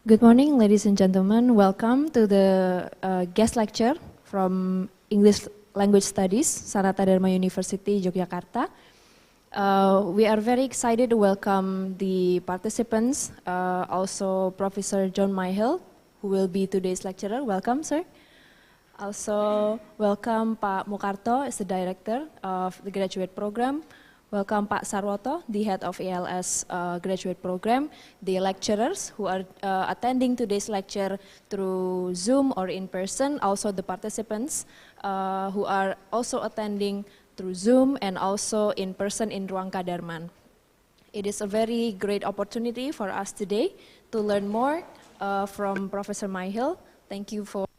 Good morning, ladies and gentlemen. Welcome to the guest lecture from English Language Studies, Kadarman University, Yogyakarta. We are very excited to welcome the participants, also Professor John Myhill, who will be today's lecturer. Welcome, sir. Also, welcome Pak Mukarto as the director of the graduate program. Welcome Pak Sarwoto, the head of ELS graduate program, the lecturers who are attending today's lecture through Zoom or in person, also the participants who are also attending through Zoom and also in person in Ruang Kadarman. It is a very great opportunity for us today to learn more from Professor Myhill. Thank you for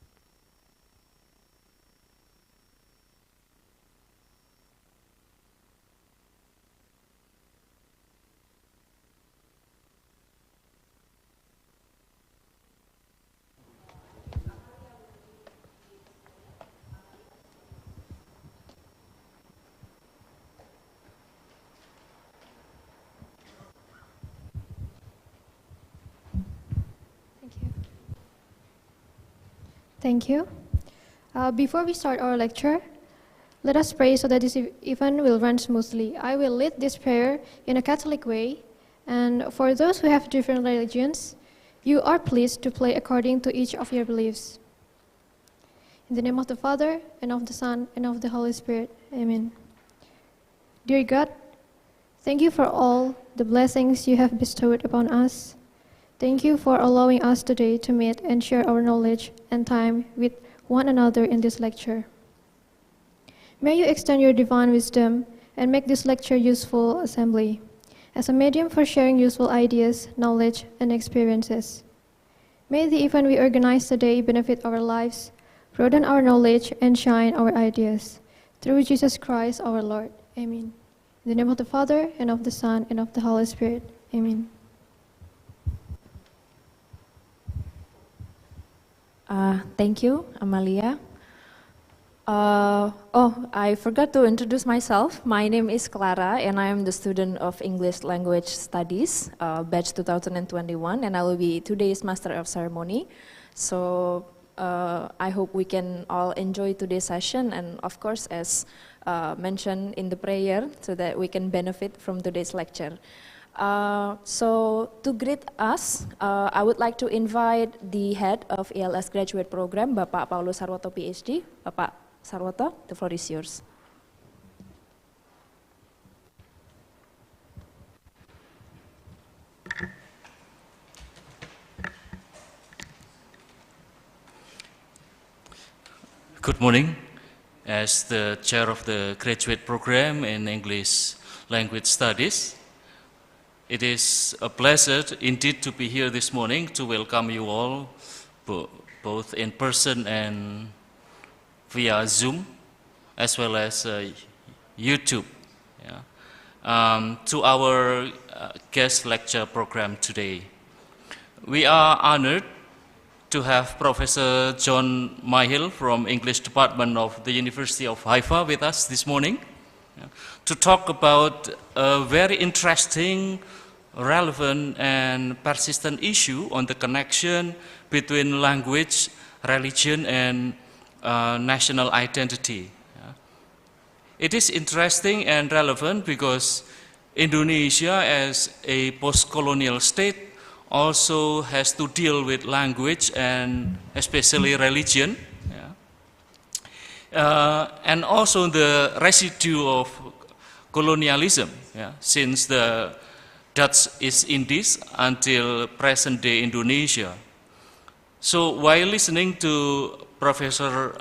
Thank you. Before we start our lecture, let us pray so that this event will run smoothly. I will lead this prayer in a Catholic way, and for those who have different religions, you are pleased to pray according to each of your beliefs. In the name of the Father, and of the Son, and of the Holy Spirit. Amen. Dear God, thank you for all the blessings you have bestowed upon us. Thank you for allowing us today to meet and share our knowledge and time with one another in this lecture. May you extend your divine wisdom and make this lecture useful assembly as a medium for sharing useful ideas, knowledge, and experiences. May the event we organize today benefit our lives, broaden our knowledge, and shine our ideas. Through Jesus Christ our Lord. Amen. In the name of the Father, and of the Son, and of the Holy Spirit. Amen. Thank you, Amalia. I forgot to introduce myself. My name is Clara, and I am the student of English Language Studies, batch 2021, and I will be today's Master of Ceremony. So I hope we can all enjoy today's session, and of course, as mentioned in the prayer, so that we can benefit from today's lecture. So to greet us, I would like to invite the head of ELS graduate program, Bapak Paulus Sarwoto PhD. Bapak Sarwoto, the floor is yours. Good morning. As the chair of the graduate program in English Language Studies, it is a pleasure indeed to be here this morning to welcome you all, both in person and via Zoom, as well as YouTube, to our guest lecture program today. We are honored to have Professor John Myhill from English Department of the University of Haifa with us this morning, to talk about a very interesting, relevant, and persistent issue on the connection between language, religion, and national identity. It is interesting and relevant because Indonesia, as a post-colonial state, also has to deal with language and especially religion. And also the residue of colonialism, since the Dutch East Indies until present-day Indonesia. So while listening to Professor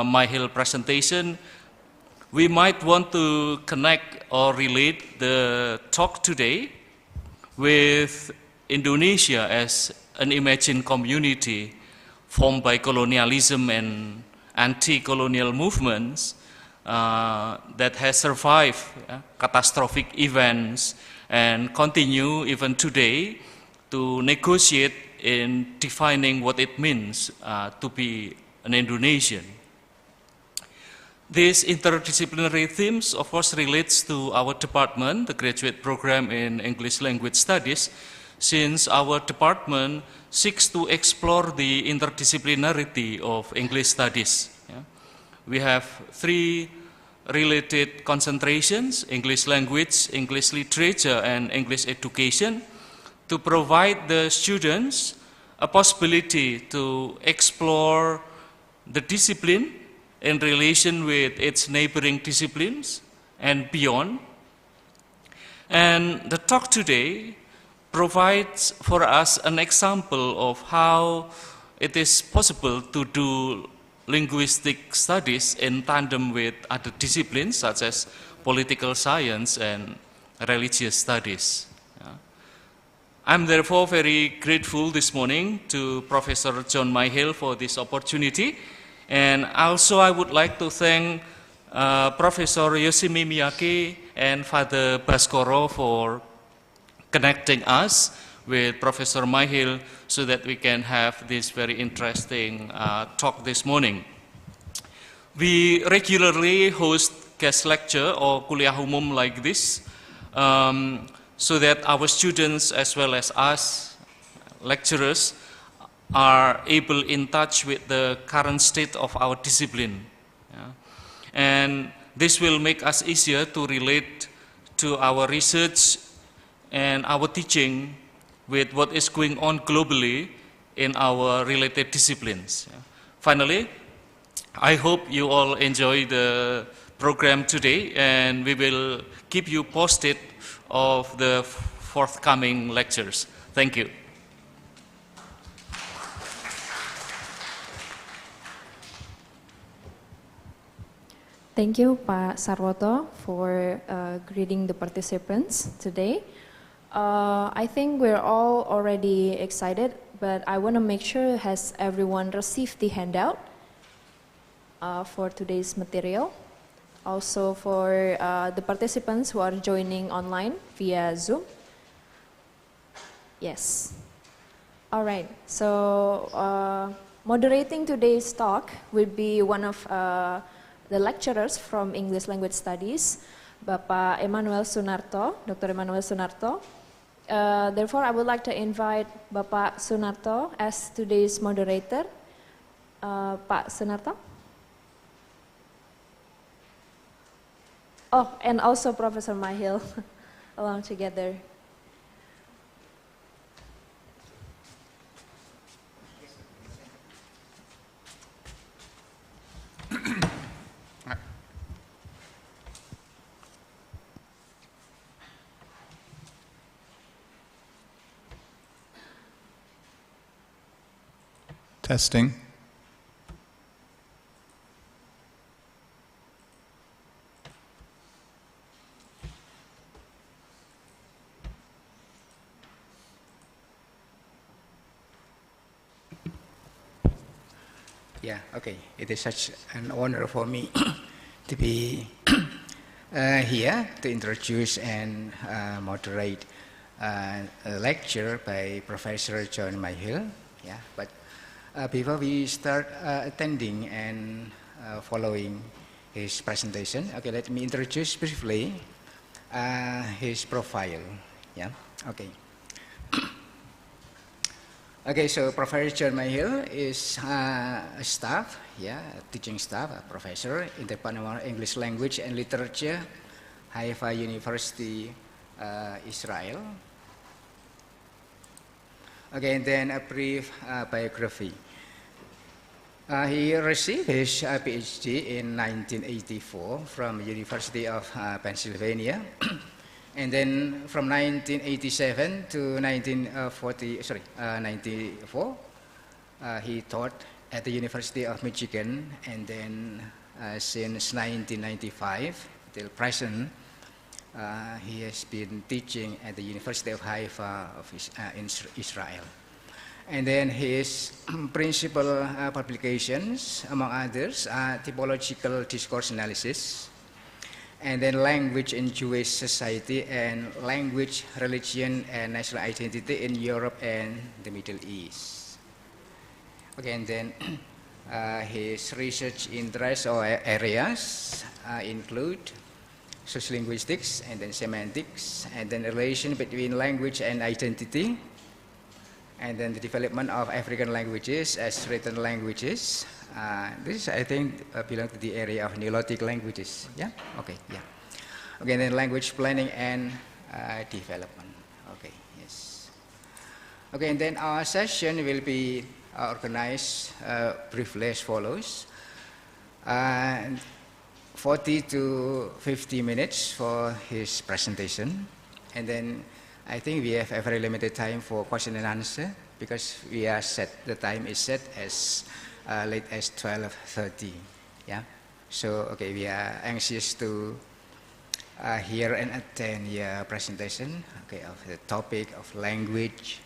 Myhill presentation, we might want to connect or relate the talk today with Indonesia as an imagined community formed by colonialism and anti-colonial movements that has survived catastrophic events and continue even today to negotiate in defining what it means to be an Indonesian. These interdisciplinary themes, of course, relates to our department, the graduate program in English Language Studies. since our department seeks to explore the interdisciplinarity of English studies. Yeah. We have 3 related concentrations: English language, English literature, and English education, to provide the students a possibility to explore the discipline in relation with its neighboring disciplines and beyond. And the talk today provides for us an example of how it is possible to do linguistic studies in tandem with other disciplines such as political science and religious studies. I'm therefore very grateful this morning to Professor John Myhill for this opportunity, and also I would like to thank Professor Yoshimi Miyake and Father Baskoro for connecting us with Professor Myhill so that we can have this very interesting talk this morning. We regularly host guest lecture or Kuliah Umum like this, so that our students as well as us, lecturers, are able in touch with the current state of our discipline. Yeah. And this will make us easier to relate to our research and our teaching with what is going on globally in our related disciplines. Yeah. Finally, I hope you all enjoy the program today, and we will keep you posted of the forthcoming lectures. Thank you. Thank you, Pak Sarwoto, for greeting the participants today. I think we're all already excited, but I want to make sure, has everyone received the handout for today's material? Also for the participants who are joining online via Zoom. Yes. All right, so moderating today's talk will be one of the lecturers from English Language Studies, Bapak Emmanuel Sunarto, Dr. Emmanuel Sunarto. Therefore, I would like to invite Bapak Sunarto as today's moderator. Pak Sunarto? Oh, and also Professor Myhill, along together. Testing. Yeah, okay. It is such an honor for me to be here to introduce and moderate a lecture by Professor John Myhill. Yeah, but before we start attending and following his presentation, okay, let me introduce briefly his profile. Yeah, okay. Okay, so Professor John Myhill is a staff, yeah, teaching staff, a professor in the Department of English Language and Literature, Haifa University, Israel. Okay, and then a brief biography. He received his PhD in 1984 from University of Pennsylvania. And then from 1987 to 94, he taught at the University of Michigan, and then since 1995 till present, he has been teaching at the University of Haifa in Israel. And then his principal publications, among others, are typological discourse analysis, and then language in Jewish society, and language, religion, and national identity in Europe and the Middle East. Okay, and then his research interests or areas include sociolinguistics, and then semantics, and then the relation between language and identity, and then the development of African languages as written languages. This, I think, belongs to the area of Nilotic languages. Yeah? Okay, yeah. Okay, then language planning and development. Okay, yes. Okay, and then our session will be organized briefly as follows. 40 to 50 minutes for his presentation. And then I think we have a very limited time for question and answer because we are set, the time is set as late as 12:30. Yeah. So, okay, we are anxious to hear and attend your presentation, okay, of the topic of language,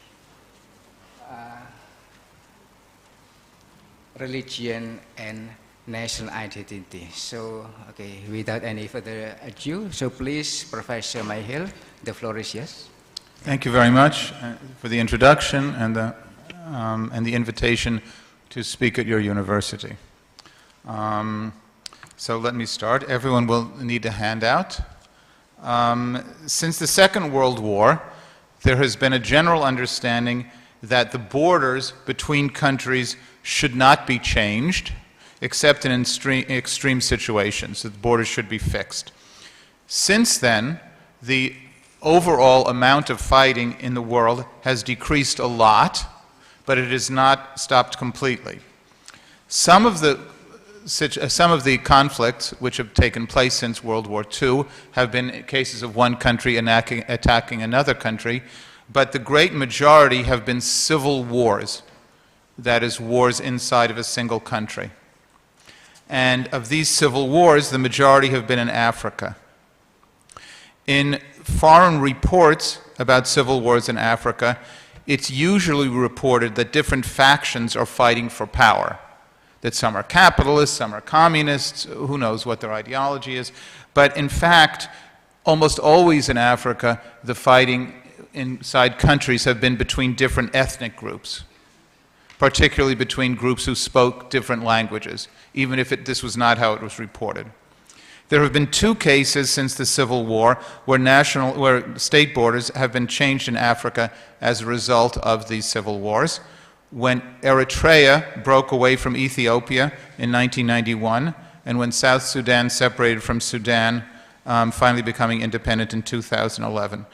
religion, and national identity. So, okay, without any further ado, so please, Professor Myhill, the floor is yours. Thank you very much for the introduction and the invitation to speak at your university. So let me start. Everyone will need a handout. Since the Second World War, there has been a general understanding that the borders between countries should not be changed, except in extreme situations. The borders should be fixed. Since then, the overall amount of fighting in the world has decreased a lot, but it has not stopped completely. Some of the conflicts which have taken place since World War II have been cases of one country attacking another country, but the great majority have been civil wars, that is, wars inside of a single country. And of these civil wars, the majority have been in Africa. In foreign reports about civil wars in Africa, it's usually reported that different factions are fighting for power, that some are capitalists, some are communists, who knows what their ideology is. But in fact, almost always in Africa, the fighting inside countries have been between different ethnic groups, particularly between groups who spoke different languages, even if this was not how it was reported. There have been two cases since the Civil War where state borders have been changed in Africa as a result of these civil wars. When Eritrea broke away from Ethiopia in 1991, and when South Sudan separated from Sudan, finally becoming independent in 2011.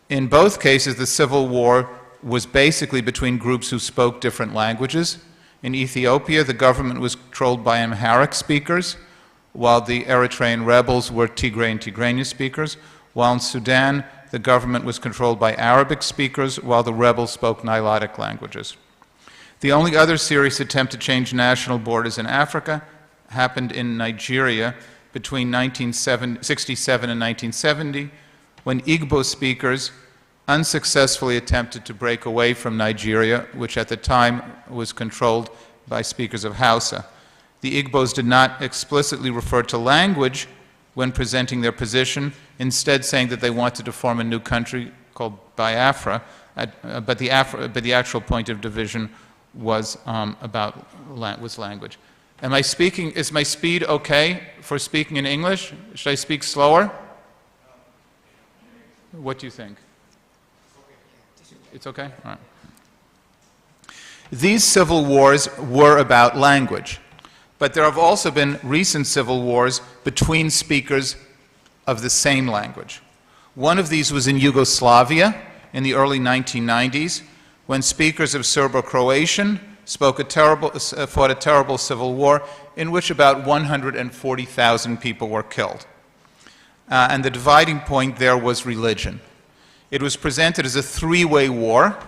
In both cases, the civil war was basically between groups who spoke different languages. In Ethiopia, the government was controlled by Amharic speakers, while the Eritrean rebels were Tigray and Tigranian speakers, while in Sudan, the government was controlled by Arabic speakers, while the rebels spoke Nilotic languages. The only other serious attempt to change national borders in Africa happened in Nigeria between 1967 and 1970, when Igbo speakers unsuccessfully attempted to break away from Nigeria, which at the time was controlled by speakers of Hausa. The Igbos did not explicitly refer to language when presenting their position, instead saying that they wanted to form a new country called Biafra, but the actual point of division was language. Is my speed okay for speaking in English? Should I speak slower? What do you think? It's okay? All right. These civil wars were about language, but there have also been recent civil wars between speakers of the same language. One of these was in Yugoslavia in the early 1990s, when speakers of Serbo-Croatian fought a terrible civil war in which about 140,000 people were killed. And the dividing point there was religion. It was presented as a three-way war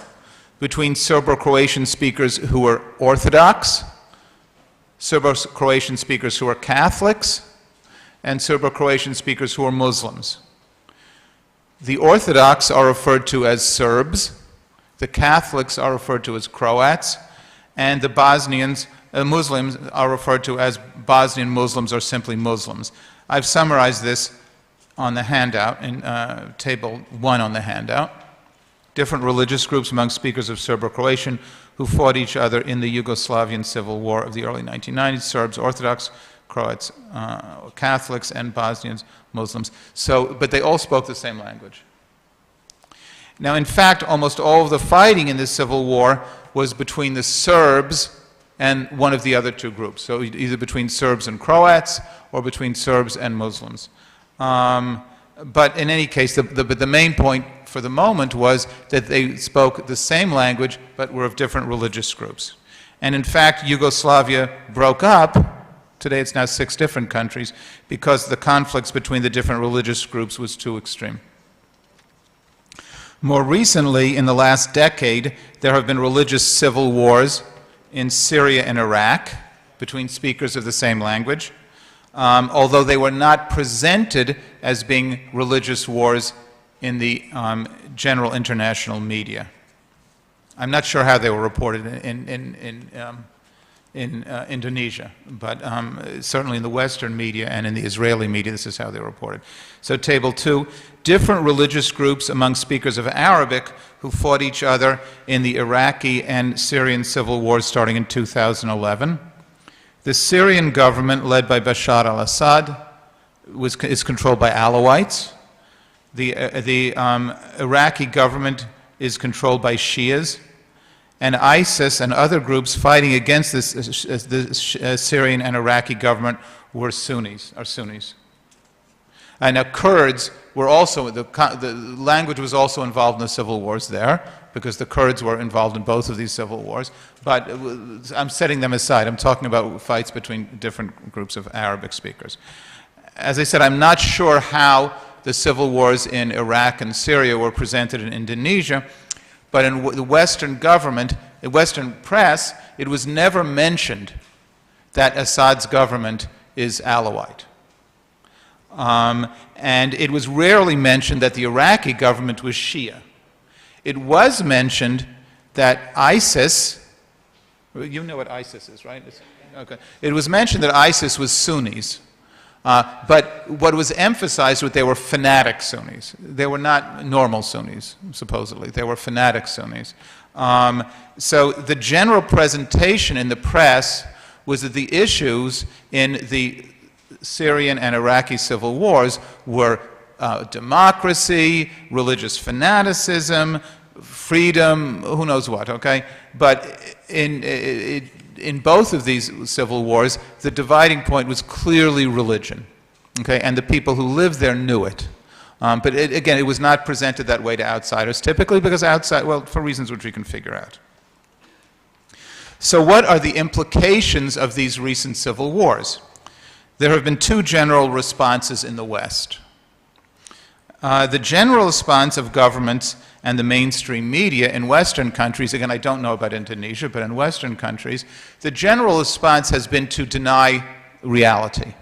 between Serbo-Croatian speakers who were Orthodox, Serbo-Croatian speakers who were Catholics, and Serbo-Croatian speakers who were Muslims. The Orthodox are referred to as Serbs, the Catholics are referred to as Croats, and the Bosnians, Muslims are referred to as Bosnian Muslims or simply Muslims. I've summarized this on the handout, in table 1 on the handout. Different religious groups among speakers of Serbo-Croatian who fought each other in the Yugoslavian civil war of the early 1990s, Serbs, Orthodox, Croats, Catholics, and Bosnians, Muslims. So, but they all spoke the same language. Now, in fact, almost all of the fighting in this civil war was between the Serbs and one of the other two groups. So either between Serbs and Croats or between Serbs and Muslims. But in any case, the main point for the moment was that they spoke the same language but were of different religious groups. And in fact, Yugoslavia broke up. Today it's now 6 different countries because the conflicts between the different religious groups was too extreme. More recently, in the last decade, there have been religious civil wars in Syria and Iraq between speakers of the same language, although they were not presented as being religious wars in the general international media. I'm not sure how they were reported in Indonesia, but certainly in the Western media and in the Israeli media, this is how they were reported. So table 2, different religious groups among speakers of Arabic who fought each other in the Iraqi and Syrian civil wars starting in 2011. The Syrian government, led by Bashar al-Assad, is controlled by Alawites. The Iraqi government is controlled by Shias. And ISIS and other groups fighting against the Syrian and Iraqi government are Sunnis. And now Kurds were also, the language was also involved in the civil wars there, because the Kurds were involved in both of these civil wars. But I'm setting them aside. I'm talking about fights between different groups of Arabic speakers. As I said, I'm not sure how the civil wars in Iraq and Syria were presented in Indonesia, but in the Western government, the Western press, it was never mentioned that Assad's government is Alawite. And it was rarely mentioned that the Iraqi government was Shia. It was mentioned that ISIS, you know what ISIS is, right? Okay. It was mentioned that ISIS was Sunnis. But what was emphasized was they were fanatic Sunnis. They were not normal Sunnis, supposedly. They were fanatic Sunnis. So the general presentation in the press was that the issues in the Syrian and Iraqi civil wars were democracy, religious fanaticism, freedom, who knows what, okay? But in both of these civil wars, the dividing point was clearly religion, okay? And the people who lived there knew it. But again, it was not presented that way to outsiders, typically because well, for reasons which we can figure out. So what are the implications of these recent civil wars? There have been 2 general responses in the West. The general response of governments and the mainstream media in Western countries, again, I don't know about Indonesia, but in Western countries, the general response has been to deny reality.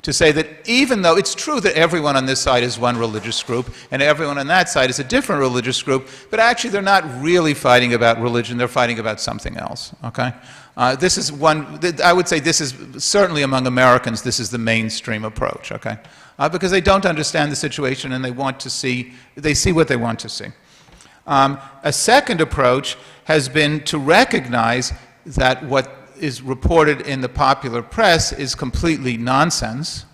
To say that even though it's true that everyone on this side is one religious group and everyone on that side is a different religious group, but actually they're not really fighting about religion, they're fighting about something else, okay? This is one, I would say this is certainly among Americans, this is the mainstream approach, okay? Because they don't understand the situation and they see what they want to see. A second approach has been to recognize that what is reported in the popular press is completely nonsense,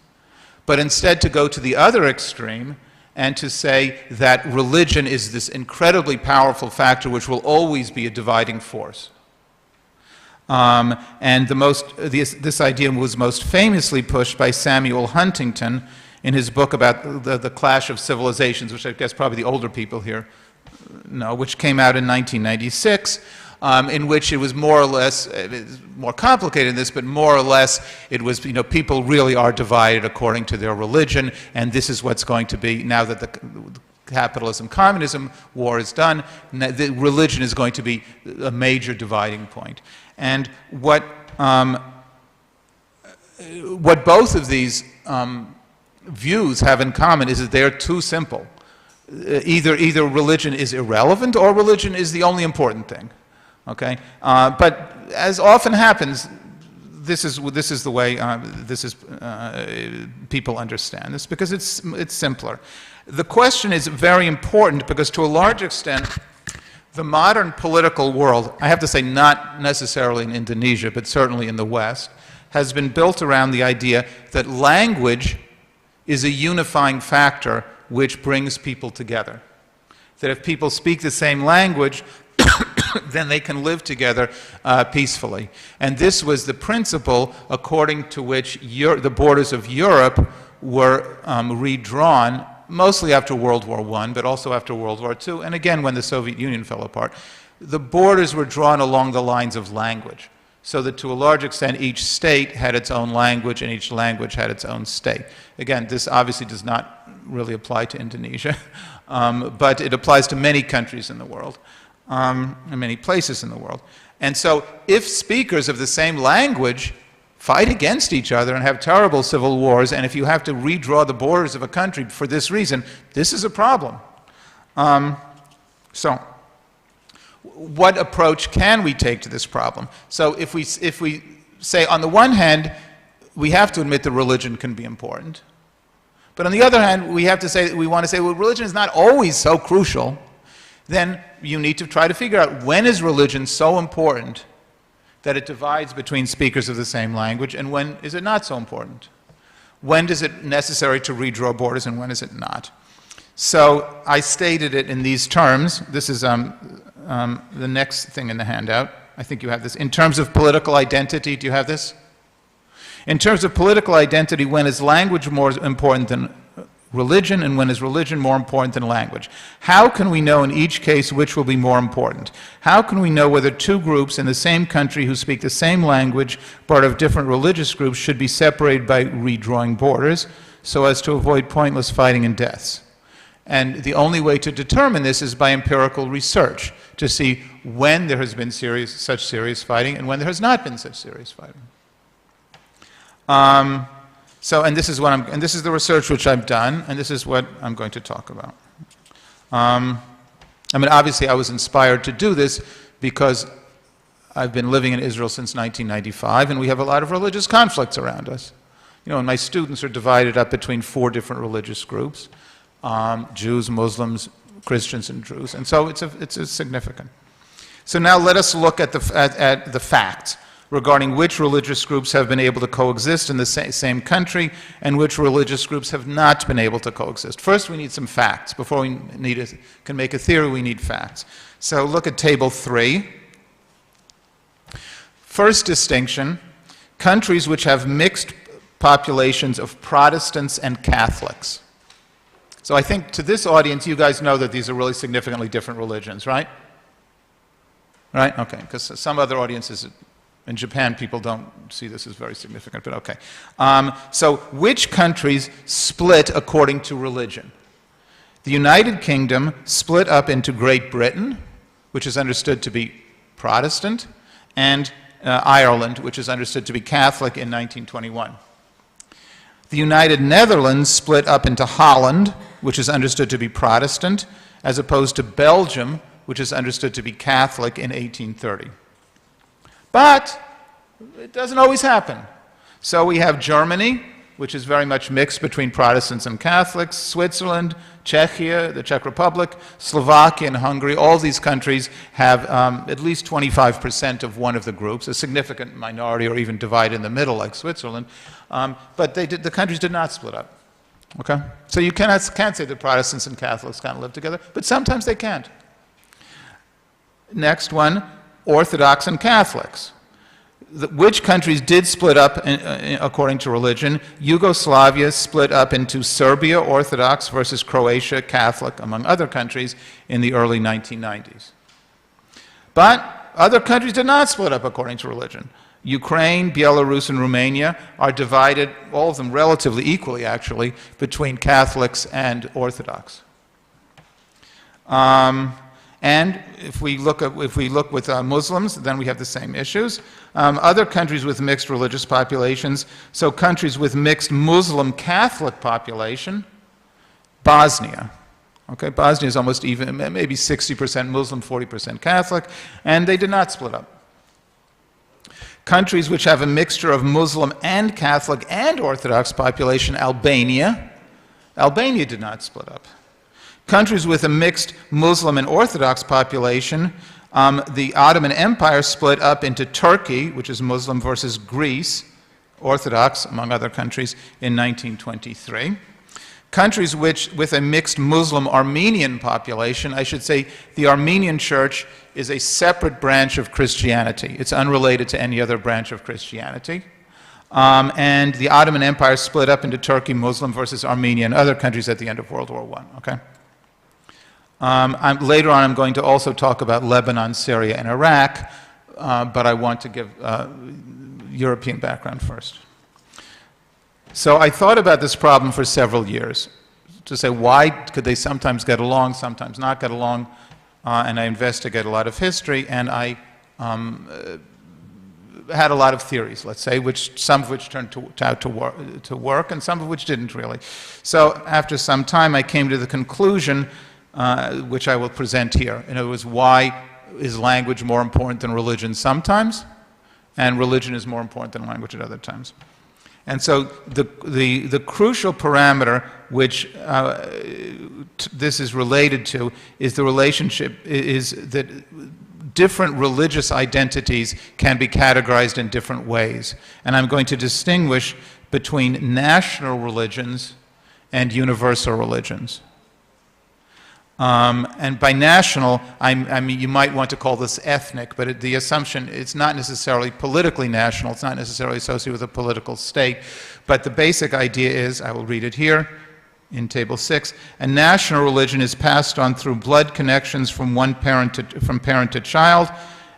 but instead to go to the other extreme and to say that religion is this incredibly powerful factor which will always be a dividing force. And this idea was most famously pushed by Samuel Huntington in his book about the clash of civilizations, which I guess probably the older people here know, which came out in 1996, in which it was more or less, more complicated than this, but more or less it was, people really are divided according to their religion, and this is what's going to be, now that the capitalism-communism war is done, the religion is going to be a major dividing point. And what both of these views have in common is that they are too simple. Either religion is irrelevant or religion is the only important thing. Okay, but as often happens, this is the way people understand this, because it's simpler. The question is very important because to a large extent, the modern political world, I have to say not necessarily in Indonesia, but certainly in the West, has been built around the idea that language is a unifying factor which brings people together. That if people speak the same language, then they can live together peacefully. And this was the principle according to which the borders of Europe were redrawn, mostly after World War I, but also after World War II, and again when the Soviet Union fell apart. The borders were drawn along the lines of language, so that to a large extent each state had its own language and each language had its own state. Again, this obviously does not really apply to Indonesia, but it applies to many countries in the world. In many places in the world. And so if speakers of the same language fight against each other and have terrible civil wars, and if you have to redraw the borders of a country for this reason, this is a problem. So what approach can we take to this problem? So if we say, on the one hand, we have to admit that religion can be important. But on the other hand, we want to say, well, religion is not always so crucial. Then you need to try to figure out, when is religion so important that it divides between speakers of the same language, and when is it not so important? When is it necessary to redraw borders, and when is it not? So I stated it in these terms. This is the next thing in the handout. I think you have this. In terms of political identity, do you have this? In terms of political identity, when is language more important than religion, and when is religion more important than language? How can we know in each case which will be more important? How can we know whether two groups in the same country who speak the same language but of different religious groups should be separated by redrawing borders so as to avoid pointless fighting and deaths? And the only way to determine this is by empirical research, to see when there has been such serious fighting and when there has not been such serious fighting. And this is the research which I've done, and this is what I'm going to talk about. Obviously I was inspired to do this because I've been living in Israel since 1995, and we have a lot of religious conflicts around us. And my students are divided up between 4 different religious groups, Jews, Muslims, Christians, and Druze, and so it's significant. So now let us look at the facts regarding which religious groups have been able to coexist in the same country and which religious groups have not been able to coexist. First, we need some facts. Before we can make a theory, we need facts. So look at table 3. First distinction, countries which have mixed populations of Protestants and Catholics. So I think to this audience, you guys know that these are really significantly different religions, right? Right? Okay, because some other audiences in Japan, people don't see this as very significant, but okay. So which countries split according to religion? The United Kingdom split up into Great Britain, which is understood to be Protestant, and Ireland, which is understood to be Catholic in 1921. The United Netherlands split up into Holland, which is understood to be Protestant, as opposed to Belgium, which is understood to be Catholic in 1830. But it doesn't always happen. So we have Germany, which is very much mixed between Protestants and Catholics, Switzerland, Czechia, the Czech Republic, Slovakia, and Hungary. All these countries have at least 25% of one of the groups, a significant minority or even divided in the middle like Switzerland. But the countries did not split up. Okay? So you can't say that Protestants and Catholics can't live together, but sometimes they can't. Next one. Orthodox and Catholics. Which countries did split up according to religion? Yugoslavia split up into Serbia Orthodox versus Croatia Catholic, among other countries, in the early 1990s. But other countries did not split up according to religion. Ukraine, Belarus, and Romania are divided, all of them relatively equally actually, between Catholics and Orthodox. And if we look with Muslims, then we have the same issues. Other countries with mixed religious populations, so countries with mixed Muslim-Catholic population, Bosnia. Okay, Bosnia is almost even, maybe 60% Muslim, 40% Catholic, and they did not split up. Countries which have a mixture of Muslim and Catholic and Orthodox population, Albania. Albania did not split up. Countries with a mixed Muslim and Orthodox population, the Ottoman Empire split up into Turkey, which is Muslim, versus Greece, Orthodox, among other countries, in 1923. Countries with a mixed Muslim-Armenian population, I should say the Armenian Church is a separate branch of Christianity. It's unrelated to any other branch of Christianity. And the Ottoman Empire split up into Turkey, Muslim versus Armenia, and other countries at the end of World War I. Okay? Later on, I'm going to also talk about Lebanon, Syria, and Iraq, but I want to give European background first. So I thought about this problem for several years, to say why could they sometimes get along, sometimes not get along, and I investigated a lot of history, and I had a lot of theories, let's say, some of which turned out to work, and some of which didn't really. So after some time, I came to the conclusion, which I will present here. In other words, why is language more important than religion sometimes, and religion is more important than language at other times. And so the crucial parameter which this is related to is the relationship, is that different religious identities can be categorized in different ways. And I'm going to distinguish between national religions and universal religions. And by national, I mean, you might want to call this ethnic, but the assumption, it's not necessarily politically national, it's not necessarily associated with a political state, but the basic idea is, I will read it here in Table 6, a national religion is passed on through blood connections from parent to child,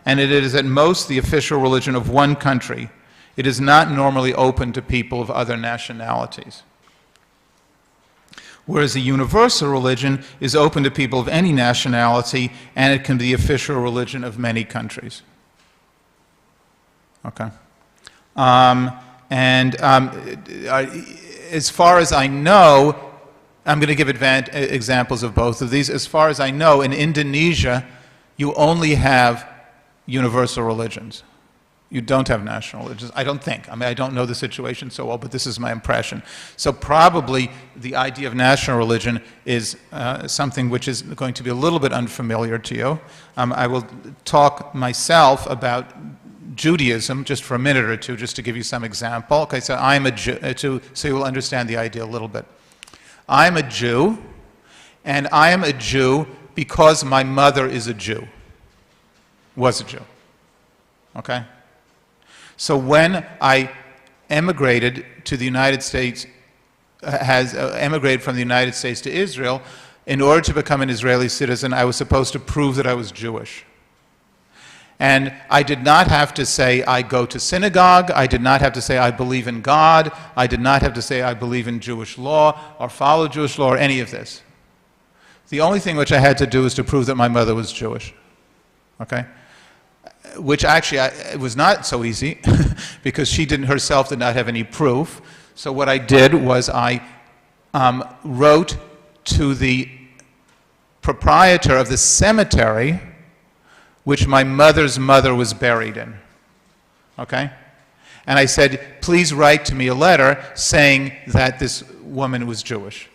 and it is at most the official religion of one country. It is not normally open to people of other nationalities. Whereas a universal religion is open to people of any nationality, and it can be the official religion of many countries. Okay. As far as I know, I'm going to give examples of both of these. As far as I know, in Indonesia, you only have universal religions. You don't have national religions, I don't think. I mean, I don't know the situation so well, but this is my impression. So probably the idea of national religion is something which is going to be a little bit unfamiliar to you. I will talk myself about Judaism just for a minute or two, just to give you some example. Okay, so I'm a Jew, so you will understand the idea a little bit. I'm a Jew, and I am a Jew because my mother is a Jew, was a Jew. Okay? So when I emigrated to the United States, emigrated from the United States to Israel, in order to become an Israeli citizen, I was supposed to prove that I was Jewish. And I did not have to say I go to synagogue, I did not have to say I believe in God, I did not have to say I believe in Jewish law or follow Jewish law or any of this. The only thing which I had to do was to prove that my mother was Jewish. Okay? Which actually it was not so easy because she herself did not have any proof. So what I did was I wrote to the proprietor of the cemetery which my mother's mother was buried in. Okay? And I said, please write to me a letter saying that this woman was Jewish.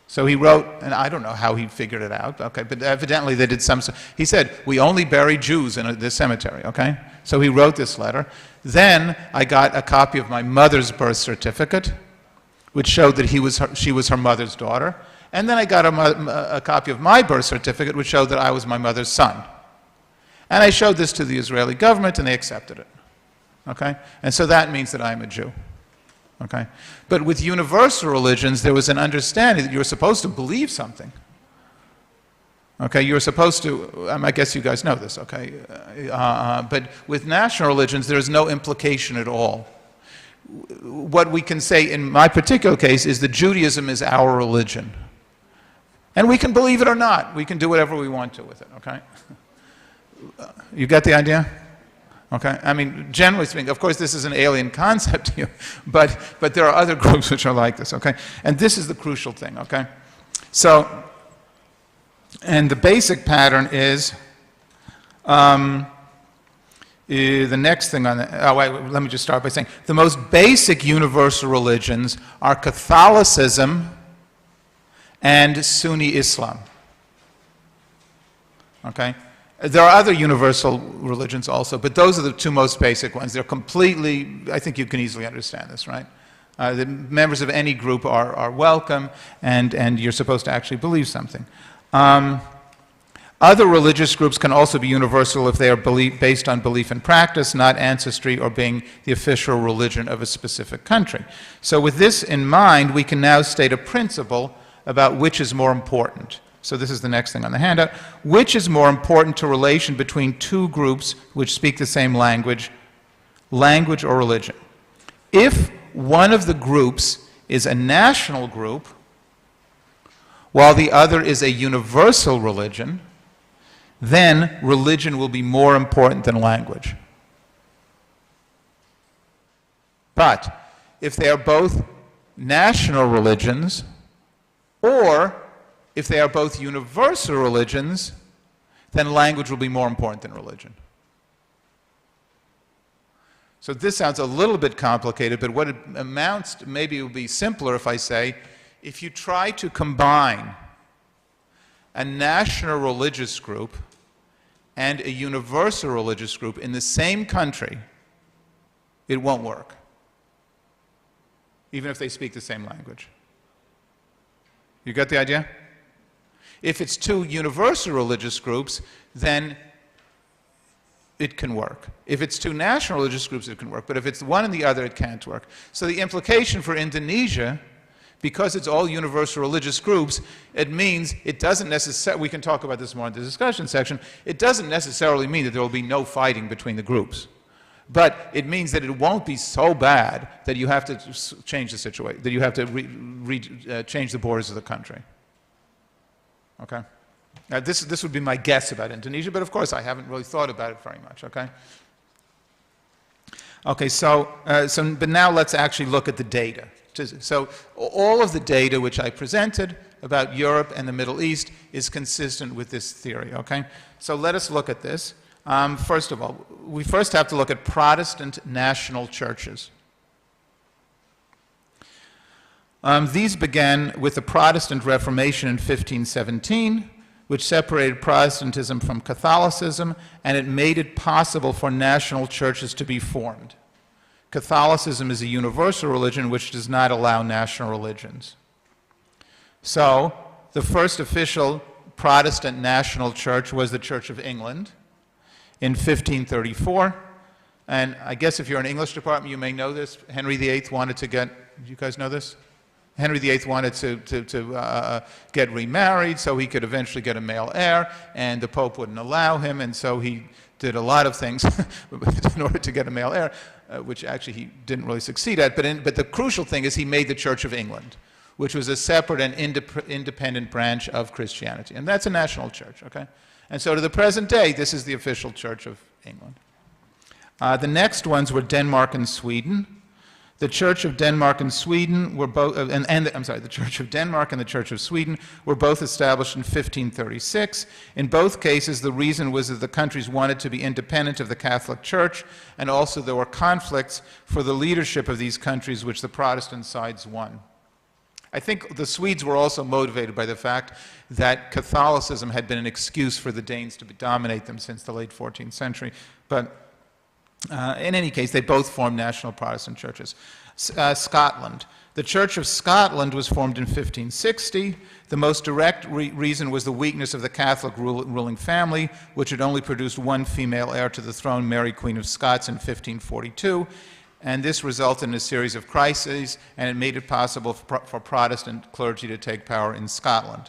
So he wrote, and I don't know how he figured it out, okay, but evidently they did some, he said, we only bury Jews in this cemetery, okay? So he wrote this letter. Then I got a copy of my mother's birth certificate, which showed that she was her mother's daughter. And then I got a copy of my birth certificate, which showed that I was my mother's son. And I showed this to the Israeli government, and they accepted it, okay? And so that means that I'm a Jew. Okay? But with universal religions, there was an understanding that you were supposed to believe something. Okay? You're supposed to, I guess you guys know this, okay? But with national religions, there is no implication at all. What we can say in my particular case is that Judaism is our religion. And we can believe it or not. We can do whatever we want to with it, okay? You get the idea? Okay? I mean, generally speaking, of course, this is an alien concept to you, but there are other groups which are like this, okay? And this is the crucial thing, okay? So, and the basic pattern is, the next thing on the, oh, wait, let me just start by saying, the most basic universal religions are Catholicism and Sunni Islam, okay? There are other universal religions also, but those are the two most basic ones. They're completely, I think you can easily understand this, right? The members of any group are welcome, and you're supposed to actually believe something. Other religious groups can also be universal if they are based on belief and practice, not ancestry or being the official religion of a specific country. So with this in mind, we can now state a principle about which is more important. So this is the next thing on the handout. Which is more important to relation between two groups which speak the same language or religion? If one of the groups is a national group, while the other is a universal religion, then religion will be more important than language. But if they are both national religions, or if they are both universal religions, then language will be more important than religion. So this sounds a little bit complicated, but what it amounts to, maybe it would be simpler if I say, if you try to combine a national religious group and a universal religious group in the same country, it won't work, even if they speak the same language. You got the idea? If it's two universal religious groups, then it can work. If it's two national religious groups, it can work. But if it's one and the other, it can't work. So the implication for Indonesia, because it's all universal religious groups, it means it doesn't necessarily, we can talk about this more in the discussion section, it doesn't necessarily mean that there will be no fighting between the groups. But it means that it won't be so bad that you have to change the situation, that you have to change the borders of the country. Okay? Now this would be my guess about Indonesia, but of course I haven't really thought about it very much, okay? Okay, but now let's actually look at the data. So all of the data which I presented about Europe and the Middle East is consistent with this theory, okay? So let us look at this. First of all, we first have to look at Protestant national churches. These began with the Protestant Reformation in 1517, which separated Protestantism from Catholicism, and it made it possible for national churches to be formed. Catholicism is a universal religion which does not allow national religions. So, the first official Protestant national church was the Church of England in 1534. And I guess if you're in English department, you may know this. Henry VIII wanted to get, do you guys know this? Henry VIII wanted to get remarried so he could eventually get a male heir, and the Pope wouldn't allow him, and so he did a lot of things in order to get a male heir, which actually he didn't really succeed at. But the crucial thing is he made the Church of England, which was a separate and independent branch of Christianity. And that's a national church, okay? And so to the present day, this is the official Church of England. The next ones were Denmark and Sweden. The Church of Denmark and Sweden were both, the Church of Denmark and the Church of Sweden were both established in 1536. In both cases, the reason was that the countries wanted to be independent of the Catholic Church, and also there were conflicts for the leadership of these countries, which the Protestant sides won. I think the Swedes were also motivated by the fact that Catholicism had been an excuse for the Danes to dominate them since the late 14th century. But in any case, they both formed national Protestant churches. Scotland. The Church of Scotland was formed in 1560. The most direct reason was the weakness of the Catholic ruling family, which had only produced one female heir to the throne, Mary Queen of Scots, in 1542. And this resulted in a series of crises, and it made it possible for Protestant clergy to take power in Scotland.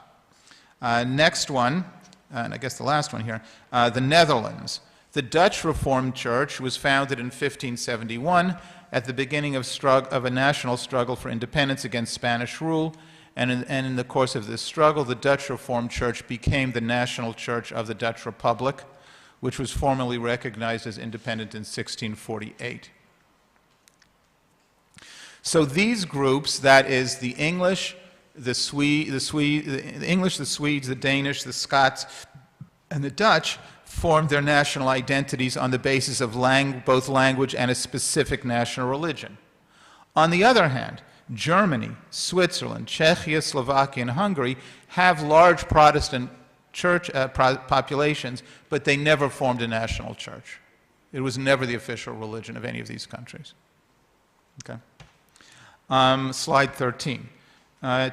Next one, and I guess the last one here, the Netherlands. The Dutch Reformed Church was founded in 1571 at the beginning of a national struggle for independence against Spanish rule, and in the course of this struggle, the Dutch Reformed Church became the national church of the Dutch Republic, which was formally recognized as independent in 1648. So these groups, that is the English, the Swedes, the Danish, the Scots, and the Dutch, formed their national identities on the basis of both language and a specific national religion. On the other hand, Germany, Switzerland, Czechia, Slovakia, and Hungary have large Protestant church populations, but they never formed a national church. It was never the official religion of any of these countries. Okay. Slide 13,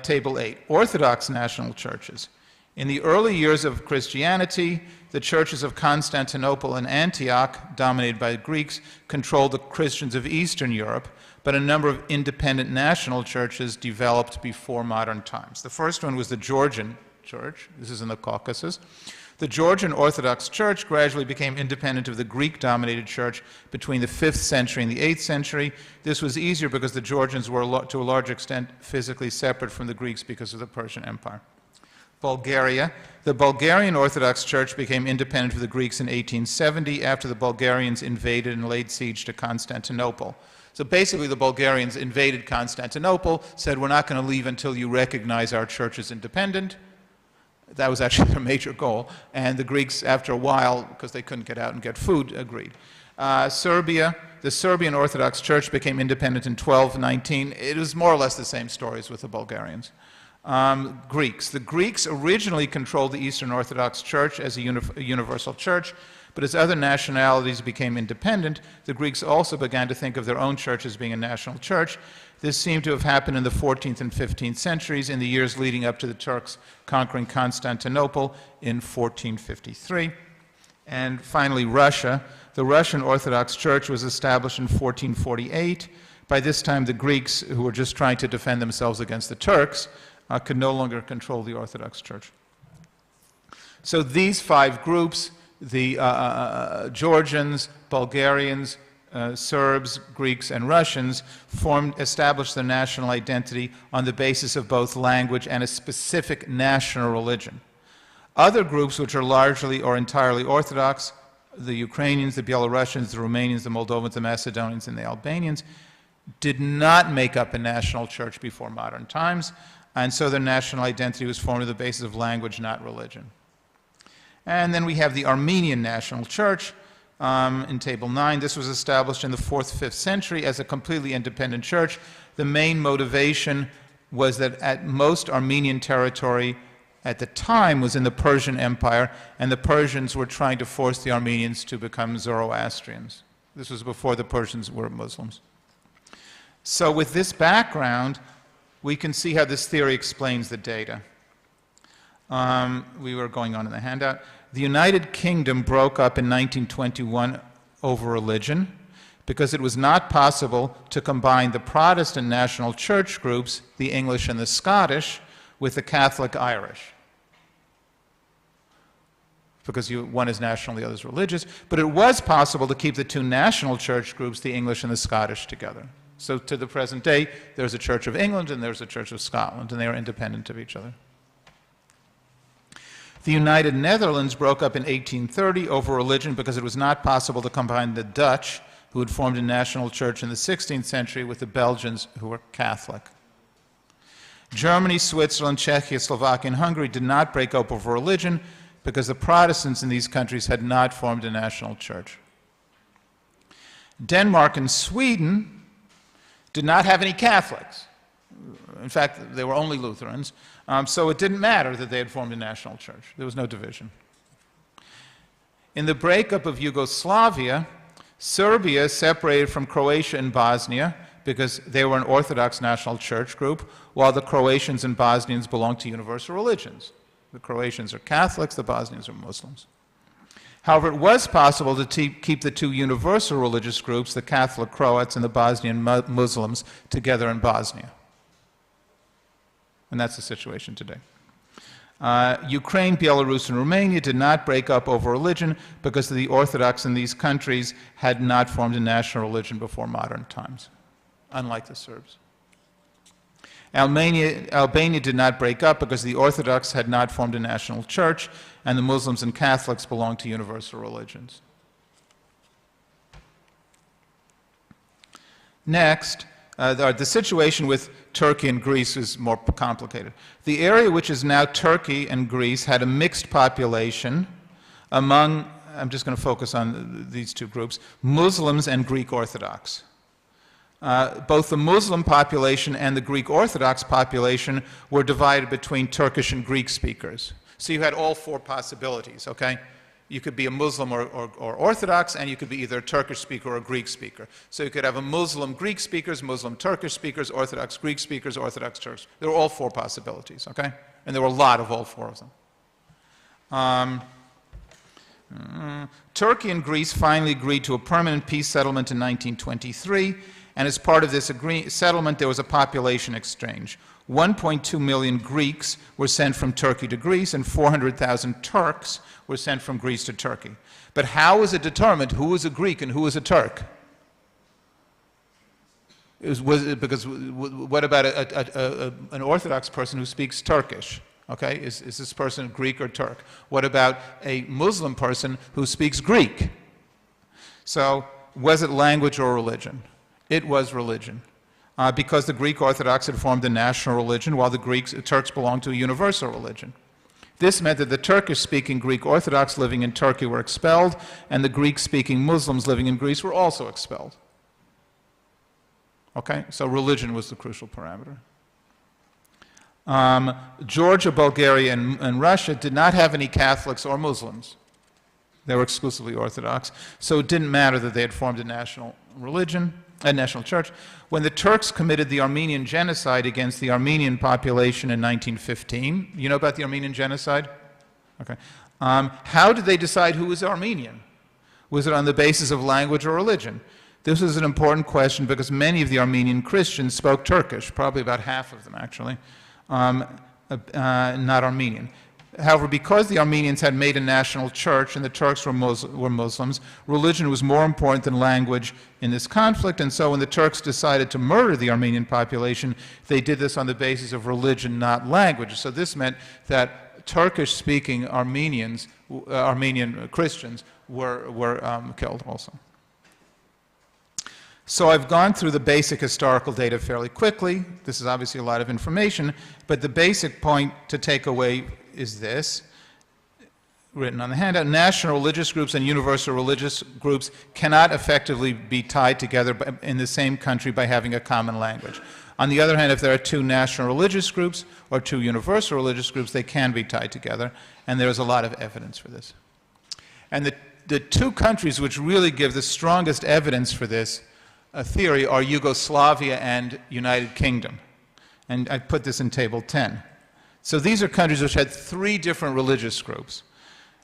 Table 8, Orthodox national churches. In the early years of Christianity, the churches of Constantinople and Antioch, dominated by Greeks, controlled the Christians of Eastern Europe, but a number of independent national churches developed before modern times. The first one was the Georgian Church. This is in the Caucasus. The Georgian Orthodox Church gradually became independent of the Greek-dominated church between the 5th century and the 8th century. This was easier because the Georgians were, to a large extent, physically separate from the Greeks because of the Persian Empire. Bulgaria. The Bulgarian Orthodox Church became independent of the Greeks in 1870 after the Bulgarians invaded and laid siege to Constantinople. So basically the Bulgarians invaded Constantinople, said we're not going to leave until you recognize our church as independent. That was actually their major goal. And the Greeks, after a while, because they couldn't get out and get food, agreed. Serbia, the Serbian Orthodox Church became independent in 1219. It was more or less the same stories with the Bulgarians. Greeks. The Greeks originally controlled the Eastern Orthodox Church as a universal church, but as other nationalities became independent, the Greeks also began to think of their own church as being a national church. This seemed to have happened in the 14th and 15th centuries, in the years leading up to the Turks conquering Constantinople in 1453. And finally, Russia. The Russian Orthodox Church was established in 1448. By this time, the Greeks, who were just trying to defend themselves against the Turks, could no longer control the Orthodox Church. So these 5 groups, the Georgians, Bulgarians, Serbs, Greeks, and Russians, established their national identity on the basis of both language and a specific national religion. Other groups, which are largely or entirely Orthodox, the Ukrainians, the Belarusians, the Romanians, the Moldovans, the Macedonians, and the Albanians, did not make up a national church before modern times, and so their national identity was formed on the basis of language, not religion. And then we have the Armenian National Church in Table 9. This was established in the 4th, 5th century as a completely independent church. The main motivation was that at most Armenian territory at the time was in the Persian Empire, and the Persians were trying to force the Armenians to become Zoroastrians. This was before the Persians were Muslims. So with this background, we can see how this theory explains the data. We were going on in the handout. The United Kingdom broke up in 1921 over religion because it was not possible to combine the Protestant national church groups, the English and the Scottish, with the Catholic Irish. Because one is national, the other is religious. But it was possible to keep the 2 national church groups, the English and the Scottish, together. So to the present day, there's a Church of England and there's a Church of Scotland, and they are independent of each other. The United Netherlands broke up in 1830 over religion because it was not possible to combine the Dutch, who had formed a national church in the 16th century, with the Belgians, who were Catholic. Germany, Switzerland, Czechia, Slovakia, and Hungary did not break up over religion because the Protestants in these countries had not formed a national church. Denmark and Sweden did not have any Catholics. In fact, they were only Lutherans, so it didn't matter that they had formed a national church. There was no division. In the breakup of Yugoslavia, Serbia separated from Croatia and Bosnia because they were an Orthodox national church group, while the Croatians and Bosnians belonged to universal religions. The Croatians are Catholics, the Bosnians are Muslims. However, it was possible to keep the 2 universal religious groups, the Catholic Croats and the Bosnian Muslims, together in Bosnia. And that's the situation today. Ukraine, Belarus, and Romania did not break up over religion because the Orthodox in these countries had not formed a national religion before modern times, unlike the Serbs. Albania did not break up because the Orthodox had not formed a national church, and the Muslims and Catholics belonged to universal religions. Next, the situation with Turkey and Greece is more complicated. The area which is now Turkey and Greece had a mixed population among, I'm just going to focus on these 2 groups, Muslims and Greek Orthodox. Both the Muslim population and the Greek Orthodox population were divided between Turkish and Greek speakers. So you had all four possibilities, okay? You could be a Muslim or Orthodox, and you could be either a Turkish speaker or a Greek speaker. So you could have a Muslim Greek speakers, Muslim Turkish speakers, Orthodox Greek speakers, Orthodox Turks. There were all four possibilities, okay? And there were a lot of all four of them. Turkey and Greece finally agreed to a permanent peace settlement in 1923, and as part of this settlement, there was a population exchange. 1.2 million Greeks were sent from Turkey to Greece, and 400,000 Turks were sent from Greece to Turkey. But how was it determined who was a Greek and who was a Turk? Because what about an Orthodox person who speaks Turkish? Okay, is this person Greek or Turk? What about a Muslim person who speaks Greek? So was it language or religion? It was religion. Because the Greek Orthodox had formed a national religion, while the Turks belonged to a universal religion. This meant that the Turkish-speaking Greek Orthodox living in Turkey were expelled, and the Greek-speaking Muslims living in Greece were also expelled. Okay, so religion was the crucial parameter. Georgia, Bulgaria, and Russia did not have any Catholics or Muslims. They were exclusively Orthodox, so it didn't matter that they had formed a national religion, a national church. When the Turks committed the Armenian genocide against the Armenian population in 1915, you know about the Armenian genocide? Okay. How did they decide who was Armenian? Was it on the basis of language or religion? This is an important question because many of the Armenian Christians spoke Turkish, probably about half of them actually, not Armenian. However, because the Armenians had made a national church and the Turks were Muslims, religion was more important than language in this conflict, and so when the Turks decided to murder the Armenian population, they did this on the basis of religion, not language. So this meant that Turkish-speaking Armenian Christians were killed also. So I've gone through the basic historical data fairly quickly. This is obviously a lot of information, but the basic point to take away is this, written on the handout: national religious groups and universal religious groups cannot effectively be tied together in the same country by having a common language. On the other hand, if there are two national religious groups or two universal religious groups, they can be tied together, and there's a lot of evidence for this. And the two countries which really give the strongest evidence for this theory are Yugoslavia and United Kingdom. And I put this in Table 10. So these are countries which had three different religious groups.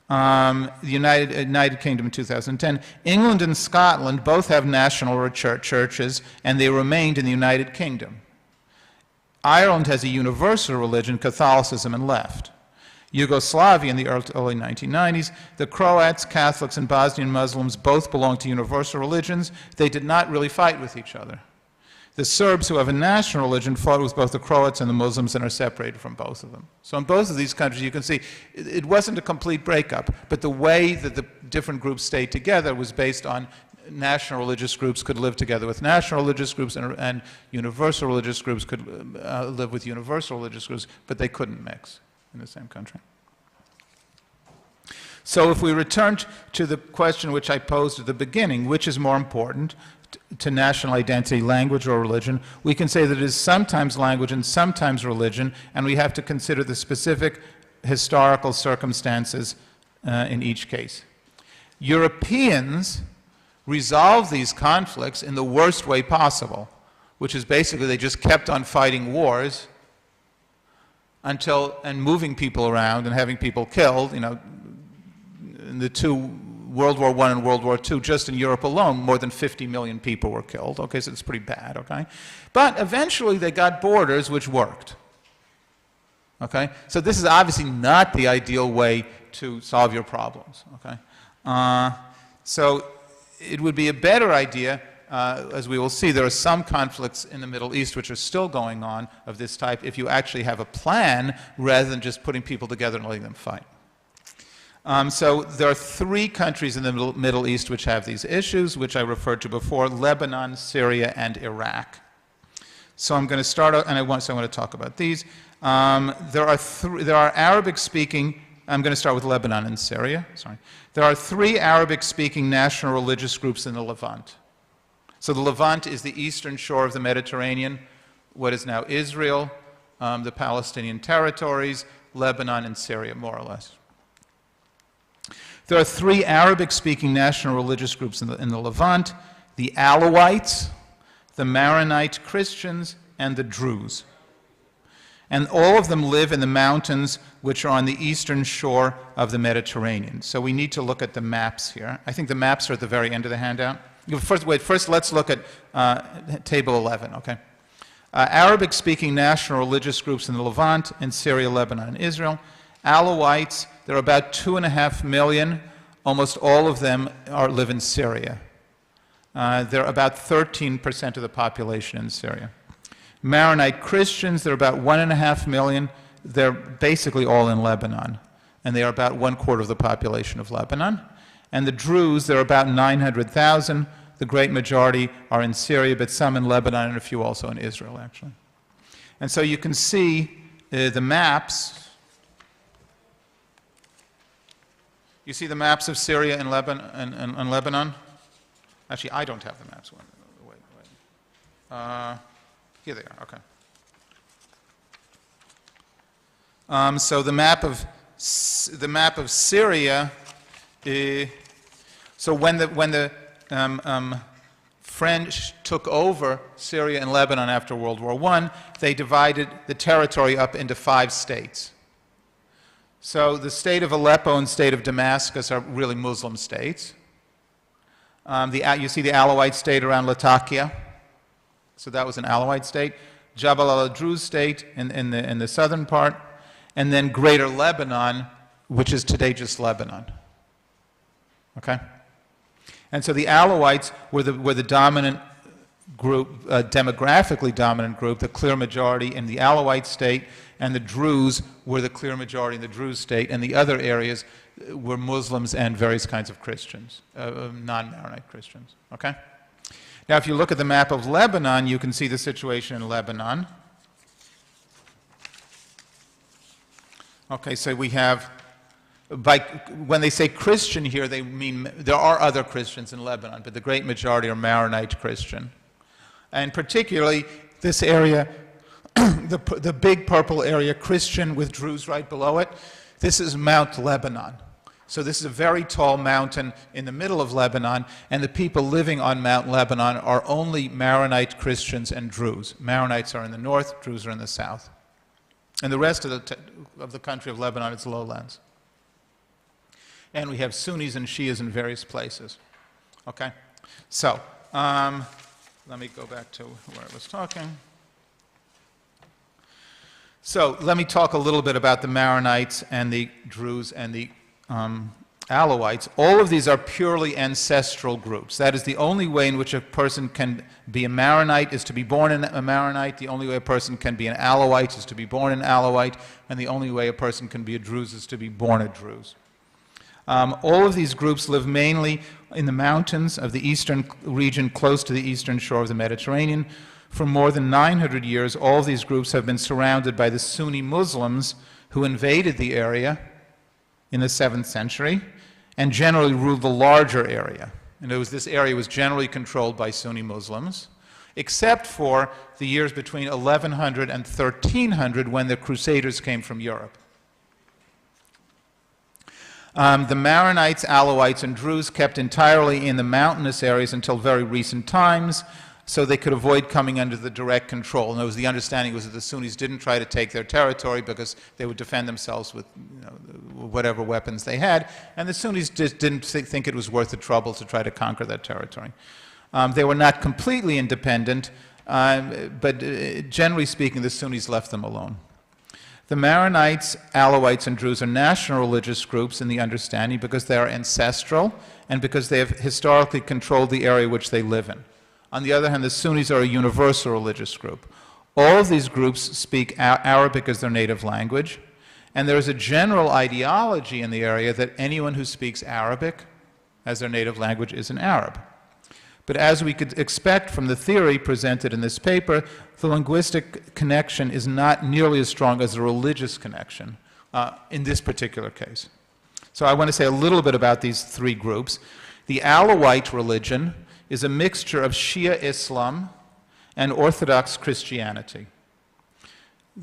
The United Kingdom in 2010. England and Scotland both have national churches, and they remained in the United Kingdom. Ireland has a universal religion, Catholicism, and left. Yugoslavia in the early 1990s, the Croats, Catholics, and Bosnian Muslims both belonged to universal religions. They did not really fight with each other. The Serbs, who have a national religion, fought with both the Croats and the Muslims and are separated from both of them. So in both of these countries, you can see it wasn't a complete breakup, but the way that the different groups stayed together was based on national religious groups could live together with national religious groups, and universal religious groups could live with universal religious groups, but they couldn't mix in the same country. So if we return to the question which I posed at the beginning, which is more important to national identity, language or religion, we can say that it is sometimes language and sometimes religion, and we have to consider the specific historical circumstances in each case. Europeans resolved these conflicts in the worst way possible, which is basically they just kept on fighting wars and moving people around and having people killed. You know, in the two World War I and World War II, just in Europe alone, more than 50 million people were killed. Okay, so it's pretty bad, okay? But eventually they got borders which worked. Okay? So this is obviously not the ideal way to solve your problems, okay? So it would be a better idea, as we will see, there are some conflicts in the Middle East which are still going on of this type if you actually have a plan rather than just putting people together and letting them fight. So there are three countries in the Middle East which have these issues, which I referred to before: Lebanon, Syria, and Iraq. So I'm going to start, and I want to talk about these. There are Arabic-speaking. I'm going to start with Lebanon and Syria. Sorry. There are three Arabic-speaking national religious groups in the Levant. So the Levant is the eastern shore of the Mediterranean, what is now Israel, the Palestinian territories, Lebanon, and Syria, more or less. There are three Arabic-speaking national religious groups in the Levant: the Alawites, the Maronite Christians, and the Druze. And all of them live in the mountains which are on the eastern shore of the Mediterranean. So we need to look at the maps here. I think the maps are at the very end of the handout. First let's look at table 11, okay? Arabic-speaking national religious groups in the Levant, in Syria, Lebanon, and Israel. Alawites, there are about 2.5 million. Almost all of them live in Syria. They're about 13% of the population in Syria. Maronite Christians, they're about 1.5 million. They're basically all in Lebanon, and they are about 1/4 of the population of Lebanon. And the Druze, they're about 900,000. The great majority are in Syria, but some in Lebanon and a few also in Israel, actually. And so you can see the maps. You see the maps of Syria and Lebanon? Actually, I don't have the maps. Wait. Here they are, okay. So the map of Syria, so when the French took over Syria and Lebanon after World War I, they divided the territory up into 5 states. So the state of Aleppo and state of Damascus are really Muslim states. You see the Alawite state around Latakia. So that was an Alawite state. Jabal al-Druze state in the southern part. And then Greater Lebanon, which is today just Lebanon. Okay? And so the Alawites were the dominant group, demographically dominant group, the clear majority in the Alawite state, and the Druze were the clear majority in the Druze state, and the other areas were Muslims and various kinds of Christians, non-Maronite Christians. Okay? Now, if you look at the map of Lebanon, you can see the situation in Lebanon. Okay, so we have, when they say Christian here, they mean there are other Christians in Lebanon, but the great majority are Maronite Christian. And particularly, this area, the big purple area, Christian with Druze right below it, this is Mount Lebanon. So this is a very tall mountain in the middle of Lebanon, and the people living on Mount Lebanon are only Maronite Christians and Druze. Maronites are in the north, Druze are in the south. And the rest of the country of Lebanon is lowlands. And we have Sunnis and Shias in various places. Okay? So, let me go back to where I was talking. So, let me talk a little bit about the Maronites and the Druze and the Alawites. All of these are purely ancestral groups. That is the only way in which a person can be a Maronite is to be born in a Maronite. The only way a person can be an Alawite is to be born an Alawite. And the only way a person can be a Druze is to be born a Druze. All of these groups live mainly in the mountains of the eastern region close to the eastern shore of the Mediterranean. For more than 900 years, all of these groups have been surrounded by the Sunni Muslims who invaded the area in the 7th century and generally ruled the larger area. And this area was generally controlled by Sunni Muslims, except for the years between 1100 and 1300 when the Crusaders came from Europe. The Maronites, Alawites, and Druze kept entirely in the mountainous areas until very recent times, so they could avoid coming under the direct control. And the understanding was that the Sunnis didn't try to take their territory because they would defend themselves with whatever weapons they had, and the Sunnis just didn't think it was worth the trouble to try to conquer that territory. They were not completely independent, but generally speaking, the Sunnis left them alone. The Maronites, Alawites, and Druze are national religious groups in the understanding because they are ancestral and because they have historically controlled the area which they live in. On the other hand, the Sunnis are a universal religious group. All of these groups speak Arabic as their native language, and there is a general ideology in the area that anyone who speaks Arabic as their native language is an Arab. But as we could expect from the theory presented in this paper, the linguistic connection is not nearly as strong as the religious connection in this particular case. So I want to say a little bit about these three groups. The Alawite religion is a mixture of Shia Islam and Orthodox Christianity.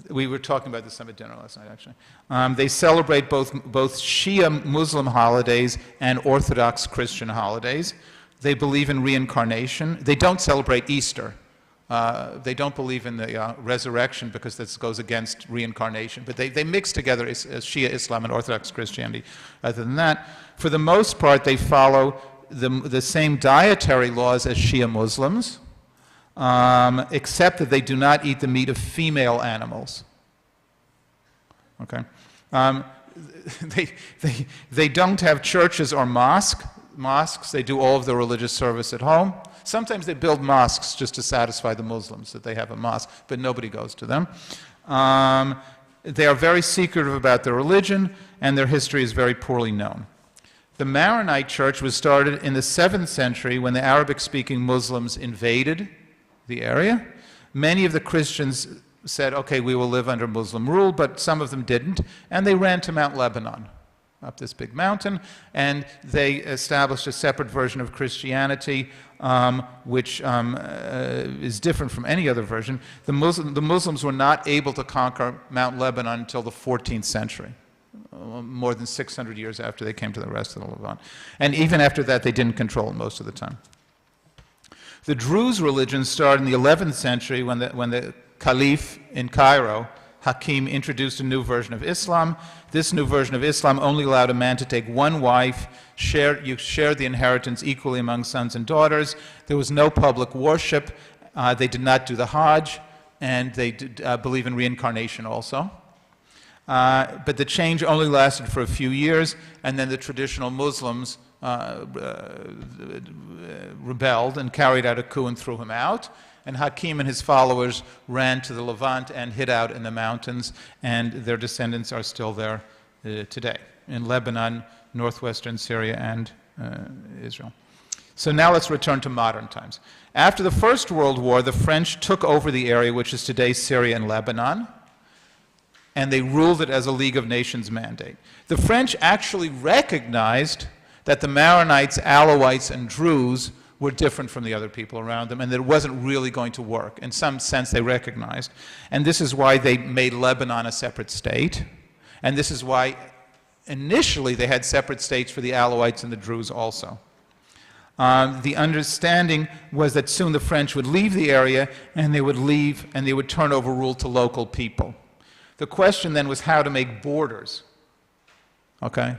We were talking about this at dinner last night, actually. They celebrate both Shia Muslim holidays and Orthodox Christian holidays. They believe in reincarnation. They don't celebrate Easter. They don't believe in the resurrection because this goes against reincarnation. But they mix together Shia Islam and Orthodox Christianity. Other than that, for the most part, they follow the same dietary laws as Shia Muslims, except that they do not eat the meat of female animals. Okay? They don't have churches or mosques. They do all of their religious service at home. Sometimes they build mosques just to satisfy the Muslims that they have a mosque, but nobody goes to them. They are very secretive about their religion, and their history is very poorly known. The Maronite Church was started in the 7th century when the Arabic-speaking Muslims invaded the area. Many of the Christians said, okay, we will live under Muslim rule, but some of them didn't, and they ran to Mount Lebanon, up this big mountain, and they established a separate version of Christianity, which is different from any other version. The Muslims were not able to conquer Mount Lebanon until the 14th century, more than 600 years after they came to the rest of the Levant. And even after that, they didn't control it most of the time. The Druze religion started in the 11th century when the Caliph in Cairo, Hakim, introduced a new version of Islam. This new version of Islam only allowed a man to take one wife, you shared the inheritance equally among sons and daughters. There was no public worship. They did not do the Hajj, and they did believe in reincarnation also. But the change only lasted for a few years, and then the traditional Muslims rebelled and carried out a coup and threw him out. And Hakim and his followers ran to the Levant and hid out in the mountains, and their descendants are still there today, in Lebanon, northwestern Syria, and Israel. So now let's return to modern times. After the First World War, the French took over the area which is today Syria and Lebanon, and they ruled it as a League of Nations mandate. The French actually recognized that the Maronites, Alawites, and Druze were different from the other people around them, and that it wasn't really going to work. In some sense, they recognized. And this is why they made Lebanon a separate state. And this is why initially they had separate states for the Alawites and the Druze also. The understanding was that soon the French would leave the area, and they would leave, and they would turn over rule to local people. The question then was how to make borders, okay,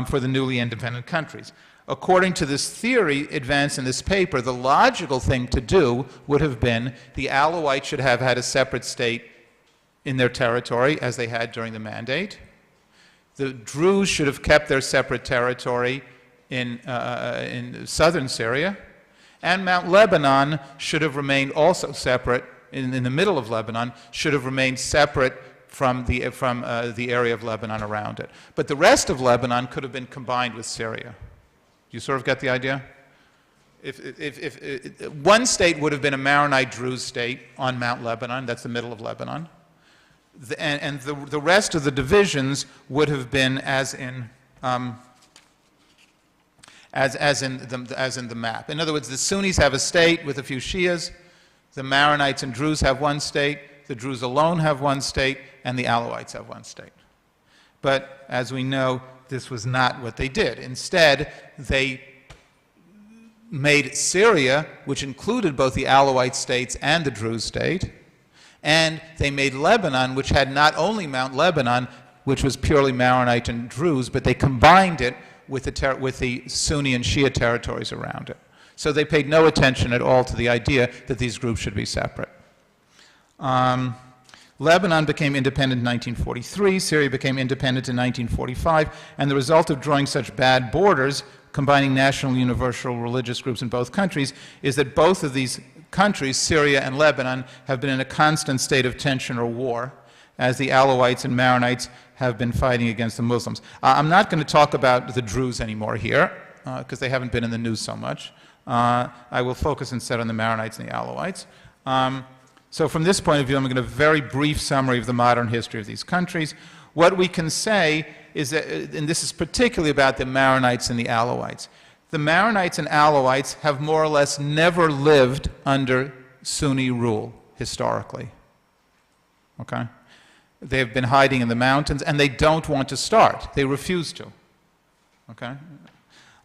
for the newly independent countries. According to this theory advanced in this paper, the logical thing to do would have been the Alawites should have had a separate state in their territory, as they had during the Mandate. The Druze should have kept their separate territory in southern Syria. And Mount Lebanon should have remained also separate, in the middle of Lebanon, should have remained separate from the area of Lebanon around it. But the rest of Lebanon could have been combined with Syria. You sort of get the idea? If one state would have been a Maronite Druze state on Mount Lebanon, that's the middle of Lebanon, and the rest of the divisions would have been as in the map. In other words, the Sunnis have a state with a few Shias, the Maronites and Druze have one state, the Druze alone have one state, and the Alawites have one state. But as we know, this was not what they did. Instead, they made Syria, which included both the Alawite states and the Druze state, and they made Lebanon, which had not only Mount Lebanon, which was purely Maronite and Druze, but they combined it with the Sunni and Shia territories around it. So they paid no attention at all to the idea that these groups should be separate. Lebanon became independent in 1943, Syria became independent in 1945, and the result of drawing such bad borders, combining national and universal religious groups in both countries, is that both of these countries, Syria and Lebanon, have been in a constant state of tension or war, as the Alawites and Maronites have been fighting against the Muslims. I'm not going to talk about the Druze anymore here, because they haven't been in the news so much. I will focus instead on the Maronites and the Alawites. So from this point of view, I'm going to give a very brief summary of the modern history of these countries. What we can say is that, and this is particularly about the Maronites and the Alawites, the Maronites and Alawites have more or less never lived under Sunni rule historically. okay? They've been hiding in the mountains, and they don't want to start. They refuse to, okay?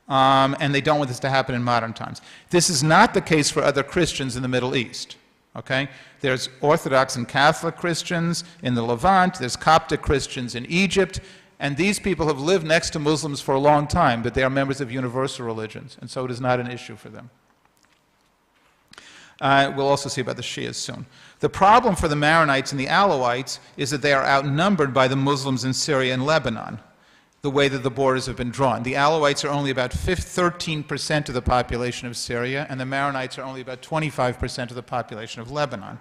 And they don't want this to happen in modern times. This is not the case for other Christians in the Middle East, okay? There's Orthodox and Catholic Christians in the Levant, there's Coptic Christians in Egypt, and these people have lived next to Muslims for a long time, but they are members of universal religions, and so it is not an issue for them. We'll also see about the Shias soon. The problem for the Maronites and the Alawites is that they are outnumbered by the Muslims in Syria and Lebanon, the way that the borders have been drawn. The Alawites are only about 13% of the population of Syria, and the Maronites are only about 25% of the population of Lebanon.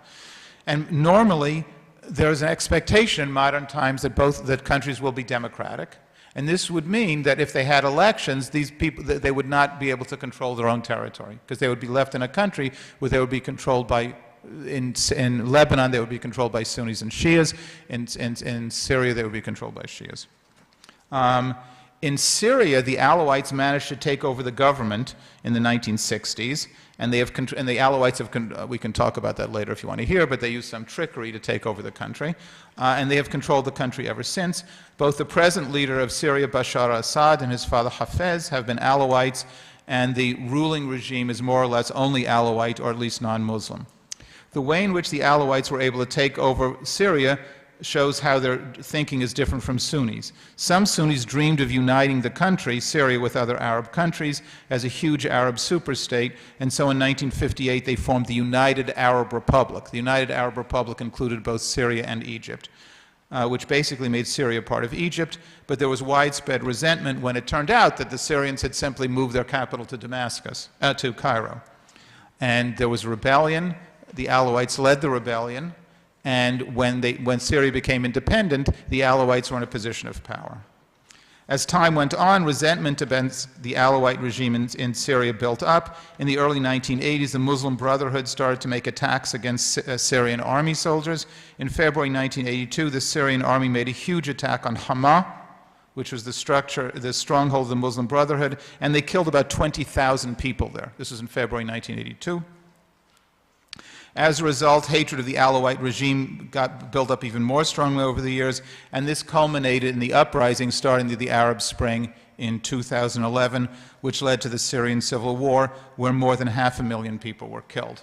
And normally, there's an expectation in modern times that countries will be democratic, and this would mean that if they had elections, these people, they would not be able to control their own territory, because they would be left in a country where they would be controlled by, in Lebanon, they would be controlled by Sunnis and Shias. In Syria, they would be controlled by Shias. In Syria, the Alawites managed to take over the government in the 1960s, and the Alawites have, we can talk about that later if you want to hear, but they used some trickery to take over the country, and they have controlled the country ever since. Both the present leader of Syria, Bashar al-Assad, and his father Hafez have been Alawites, and the ruling regime is more or less only Alawite, or at least non-Muslim. The way in which the Alawites were able to take over Syria shows how their thinking is different from Sunnis. Some Sunnis dreamed of uniting the country, Syria, with other Arab countries as a huge Arab superstate, and so in 1958 they formed the United Arab Republic. The United Arab Republic included both Syria and Egypt, which basically made Syria part of Egypt, but there was widespread resentment when it turned out that the Syrians had simply moved their capital to Damascus, to Cairo. And there was a rebellion. The Alawites led the rebellion. And when Syria became independent, the Alawites were in a position of power. As time went on, resentment against the Alawite regime in Syria built up. In the early 1980s, the Muslim Brotherhood started to make attacks against Syrian army soldiers. In February 1982, the Syrian army made a huge attack on Hama, which was the stronghold of the Muslim Brotherhood, and they killed about 20,000 people there. This was in February 1982. As a result, hatred of the Alawite regime got built up even more strongly over the years, and this culminated in the uprising starting the Arab Spring in 2011, which led to the Syrian civil war, where more than 500,000 people were killed.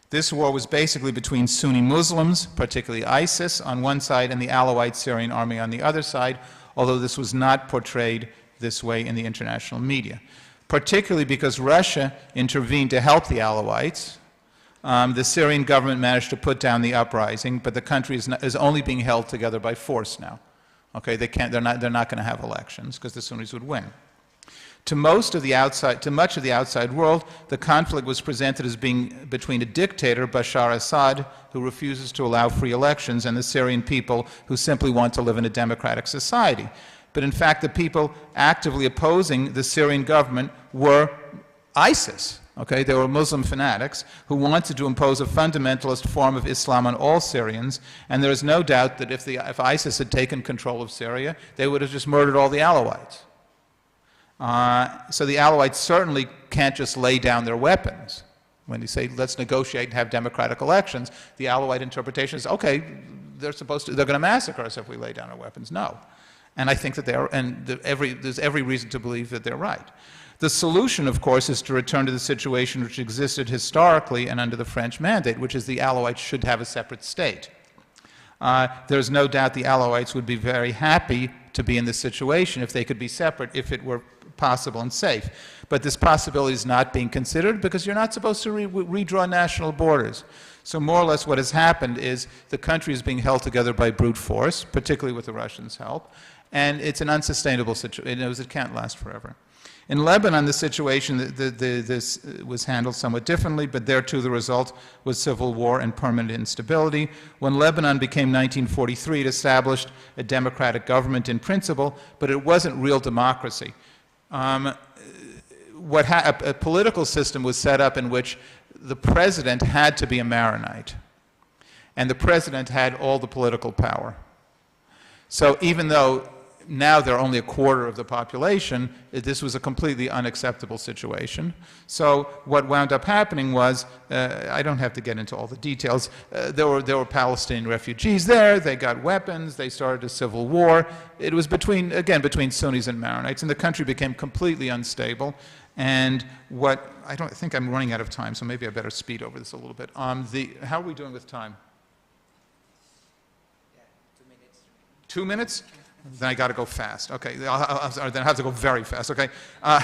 This war was basically between Sunni Muslims, particularly ISIS, on one side, and the Alawite Syrian army on the other side, although this was not portrayed this way in the international media, particularly because Russia intervened to help the Alawites. The Syrian government managed to put down the uprising, but the country is only being held together by force now. Okay, they're not going to have elections because the Sunnis would win. To much of the outside world, the conflict was presented as being between a dictator, Bashar Assad, who refuses to allow free elections, and the Syrian people who simply want to live in a democratic society. But in fact, the people actively opposing the Syrian government were ISIS. Okay, they were Muslim fanatics who wanted to impose a fundamentalist form of Islam on all Syrians, and there is no doubt that if ISIS had taken control of Syria, they would have just murdered all the Alawites. So the Alawites certainly can't just lay down their weapons. When they say, let's negotiate and have democratic elections, the Alawite interpretation is, okay, they're going to massacre us if we lay down our weapons. No. And I think that there's every reason to believe that they're right. The solution, of course, is to return to the situation which existed historically and under the French mandate, which is the Alawites should have a separate state. There's no doubt the Alawites would be very happy to be in this situation if they could be separate, if it were possible and safe. But this possibility is not being considered because you're not supposed to redraw national borders. So more or less what has happened is the country is being held together by brute force, particularly with the Russians' help, and it's an unsustainable situation. It can't last forever. In Lebanon, the situation, this was handled somewhat differently, but there too the result was civil war and permanent instability. When Lebanon became 1943, it established a democratic government in principle, but it wasn't real democracy. A political system was set up in which the president had to be a Maronite, and the president had all the political power. So even though now they're only a quarter of the population. This was a completely unacceptable situation. So what wound up happening was, I don't have to get into all the details, there were Palestinian refugees there, they got weapons, they started a civil war. It was between Sunnis and Maronites, and the country became completely unstable. And I think I'm running out of time, so maybe I better speed over this a little bit. How are we doing with time? 2 minutes? Then I got to go fast. Okay, then I have to go very fast. Okay,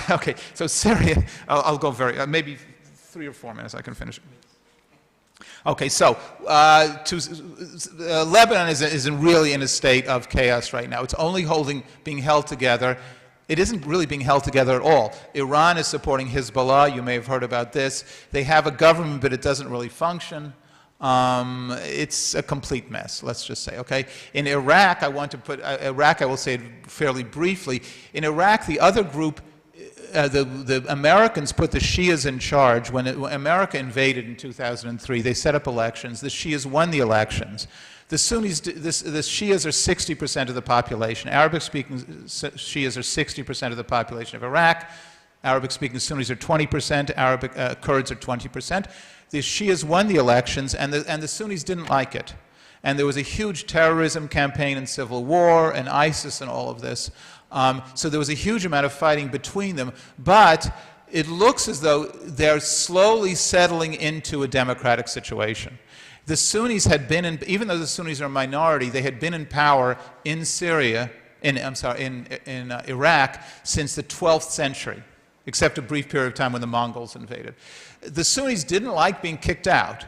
okay. So Syria, I'll go maybe 3 or 4 minutes. I can finish. Okay, so Lebanon is really in a state of chaos right now. It's only being held together. It isn't really being held together at all. Iran is supporting Hezbollah. You may have heard about this. They have a government, but it doesn't really function. It's a complete mess, let's just say, okay? In Iraq, I will say it fairly briefly. In Iraq, the other group, the Americans put the Shias in charge. When America invaded in 2003, they set up elections. The Shias won the elections. The Sunnis, the Shias are 60% of the population. Arabic-speaking Shias are 60% of the population of Iraq. Arabic-speaking Sunnis are 20%. Kurds are 20%. The Shias won the elections, and the Sunnis didn't like it. And there was a huge terrorism campaign and civil war and ISIS and all of this. So there was a huge amount of fighting between them. But it looks as though they're slowly settling into a democratic situation. The Sunnis had been even though the Sunnis are a minority, they had been in power in Iraq since the 12th century, except a brief period of time when the Mongols invaded. The Sunnis didn't like being kicked out.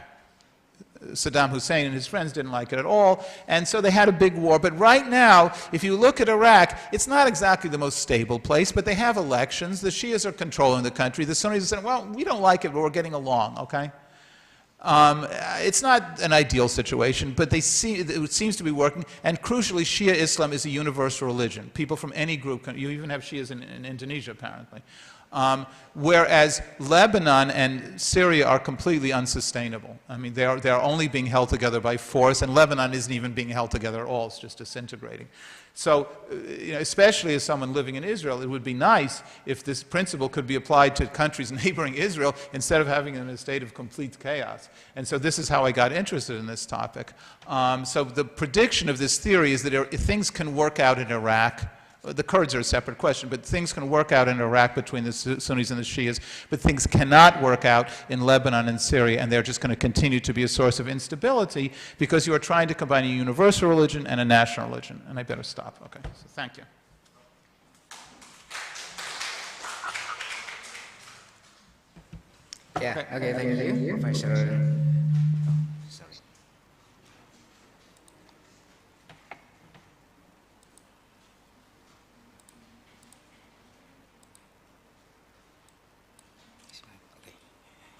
Saddam Hussein and his friends didn't like it at all, and so they had a big war. But right now, if you look at Iraq, it's not exactly the most stable place, but they have elections. The Shias are controlling the country. The Sunnis are saying, well, we don't like it, but we're getting along, okay? It's not an ideal situation, but it seems to be working. And crucially, Shia Islam is a universal religion. People from any group, you even have Shias in Indonesia, apparently. Whereas Lebanon and Syria are completely unsustainable. I mean, they are only being held together by force, and Lebanon isn't even being held together at all. It's just disintegrating. So, especially as someone living in Israel, it would be nice if this principle could be applied to countries neighboring Israel instead of having them in a state of complete chaos. And so this is how I got interested in this topic. So the prediction of this theory is that things can work out in Iraq. The Kurds are a separate question, but things can work out in Iraq between the Sunnis and the Shias, but things cannot work out in Lebanon and Syria, and they're just going to continue to be a source of instability because you are trying to combine a universal religion and a national religion. And I better stop. Okay, so thank you. Yeah, okay, thank you, Professor.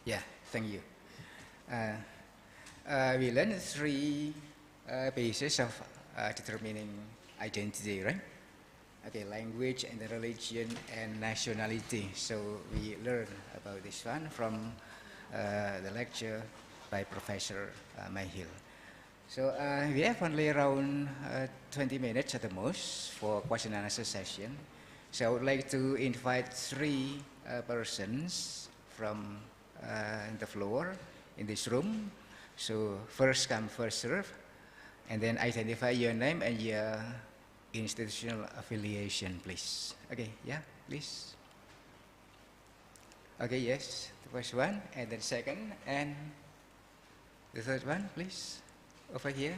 Yeah, thank you. We learned 3 bases of determining identity, right? Okay, language and the religion and nationality. So we learned about this one from the lecture by Professor Myhill. So we have only around 20 minutes at the most for question and answer session. So I would like to invite 3 persons from the floor in this room. So first come, first serve, and then identify your name and your institutional affiliation, please. Okay, yeah, please. Okay, yes, the first one, and then second, and the third one, please, over here.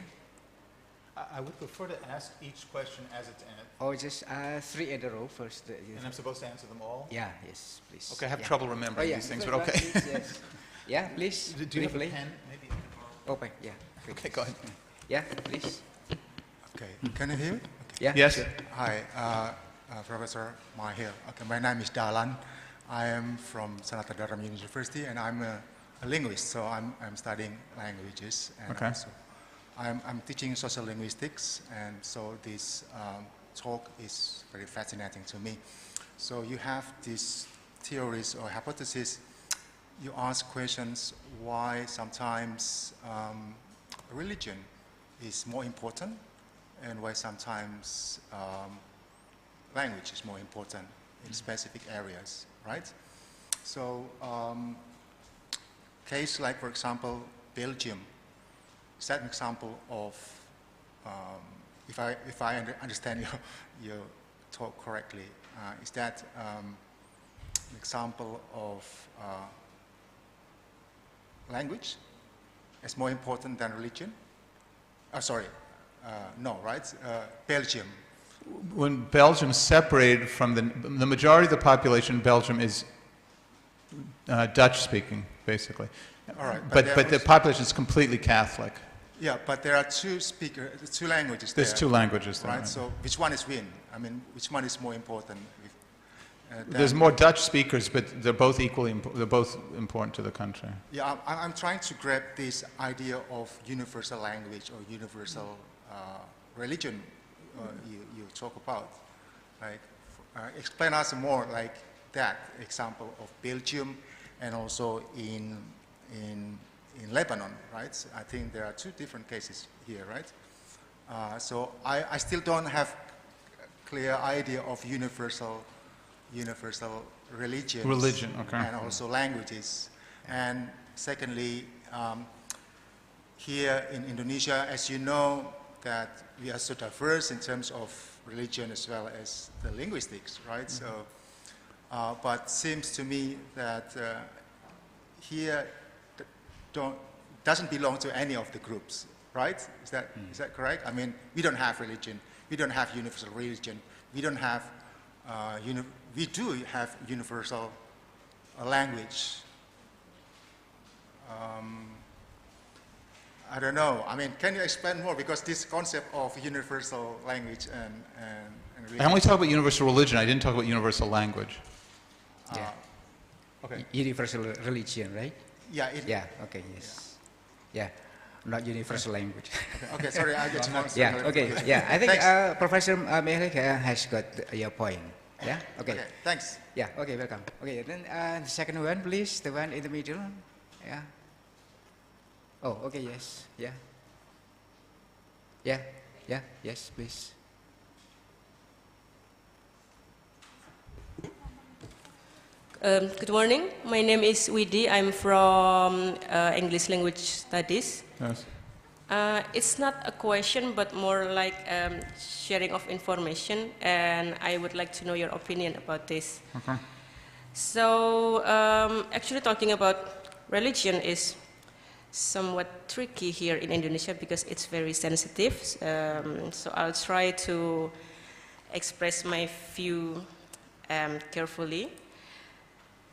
I would prefer to ask each question as it's in it. Oh, just 3 in a row first. And I'm supposed to answer them all? Yeah, yes, please. Okay, I have trouble remembering these things, but okay. Please, yes. Yeah, please. Do you have a pen? Maybe. Open, yeah. Okay, go ahead. Yeah, please. Okay, can you hear me? Okay. Yeah, Yes. sure. Hi, Professor Myhill. Okay, my name is Dalan. I am from Kadarman University, and I'm a linguist, so I'm studying languages. And Okay. also I'm teaching social linguistics, and so this talk is very fascinating to me. So you have these theories or hypotheses. You ask questions why sometimes religion is more important, and why sometimes language is more important in specific areas, right? So, case like, for example, Belgium, is that an example of, if I understand your talk correctly, is that an example of language as more important than religion? No, right? Belgium. When Belgium separated from the majority of the population in Belgium is Dutch-speaking, basically. All right, but the population is completely Catholic. Yeah, but there are two languages there. There's two languages there. Right, so which one is win? I mean, which one is more important? There's more Dutch speakers, but they're both equally they're both important to the country. Yeah, I'm trying to grab this idea of universal language or universal religion you talk about. Like, explain us more like that example of Belgium and also in Lebanon, right? I think there are two different cases here, right? So I still don't have a clear idea of universal religions. Religion, okay. And also languages. And secondly, here in Indonesia, as you know, that we are so diverse in terms of religion as well as the linguistics, right? Mm-hmm. So, but seems to me that here doesn't belong to any of the groups, right? Is that correct? I mean, we don't have religion, we don't have universal religion, we don't have we do have universal language. I don't know. I mean, can you explain more? Because this concept of universal language and religion. I only talk about universal religion. I didn't talk about universal language. Yeah. Okay. Universal religion, right? Yeah. Yeah. Okay. Yes. Yeah. Not universal language. Okay. Sorry, I get more. Yeah. Okay. Yeah. I think Professor Myhill has got your point. Yeah. Okay. Okay. Thanks. Yeah. Okay. Welcome. Okay. Then the second one, please. The one in the middle. Yeah. Oh. Okay. Yes. Yeah. Yeah. Yeah. Yes. Please. Good morning. My name is Widi. I'm from English Language Studies. Yes. It's not a question, but more like sharing of information, and I would like to know your opinion about this. Okay. So, actually talking about religion is somewhat tricky here in Indonesia because it's very sensitive. So I'll try to express my view carefully.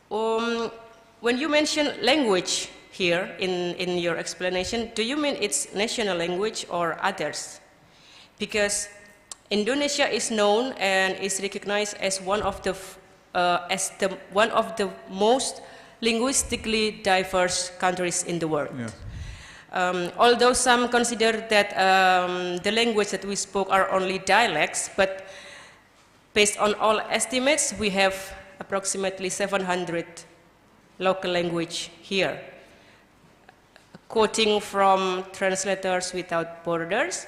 When you mention language here in your explanation, do you mean it's national language or others? Because Indonesia is known and is recognized as one of the most linguistically diverse countries in the world. Yeah. Although some consider that the language that we spoke are only dialects, but based on all estimates, we have approximately 700 local language here. Quoting from Translators Without Borders,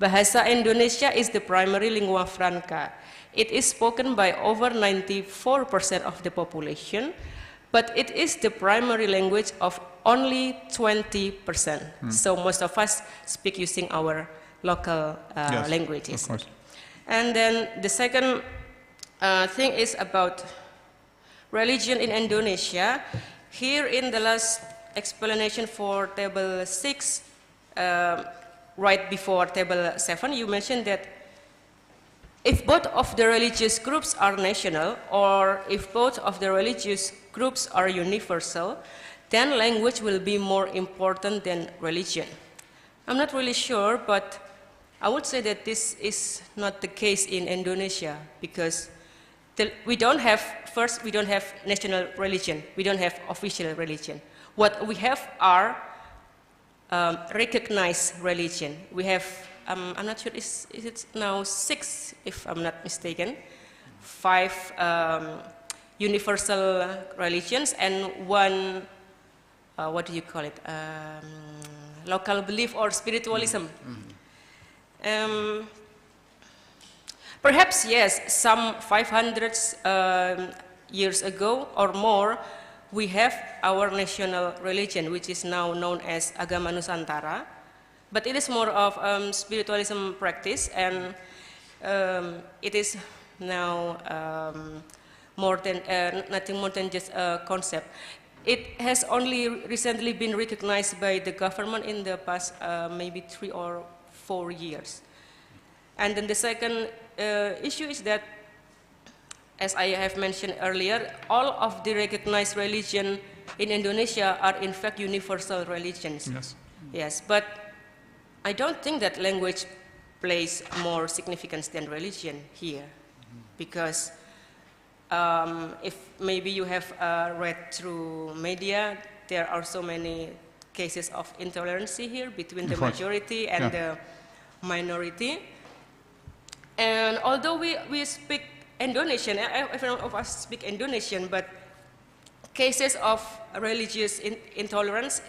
Bahasa Indonesia is the primary lingua franca. It is spoken by over 94% of the population, but it is the primary language of only 20%. So most of us speak using our local Yes, languages. of course. And then the second thing is about religion in Indonesia. Here in the last explanation for table 6, right before table 7, you mentioned that if both of the religious groups are national, or if both of the religious groups are universal, then language will be more important than religion. I'm not really sure, but I would say that this is not the case in Indonesia, because we don't have national religion, we don't have official religion. What we have are recognized religion. We have, I'm not sure, is it now 6, if I'm not mistaken, 5 universal religions and 1, what do you call it, local belief or spiritualism. Perhaps yes, some 500 years ago or more, we have our national religion, which is now known as Agama Nusantara, but it is more of spiritualism practice, and it is now more than nothing more than just a concept. It has only recently been recognized by the government in the past maybe 3 or 4 years. And then the second issue is that, as I have mentioned earlier, all of the recognized religion in Indonesia are in fact universal religions. Yes. Yes, but I don't think that language plays more significance than religion here, because if maybe you have read through media, there are so many cases of intolerance here between the majority and the minority. And although we speak Indonesian, every one of us speak Indonesian, but cases of religious intolerance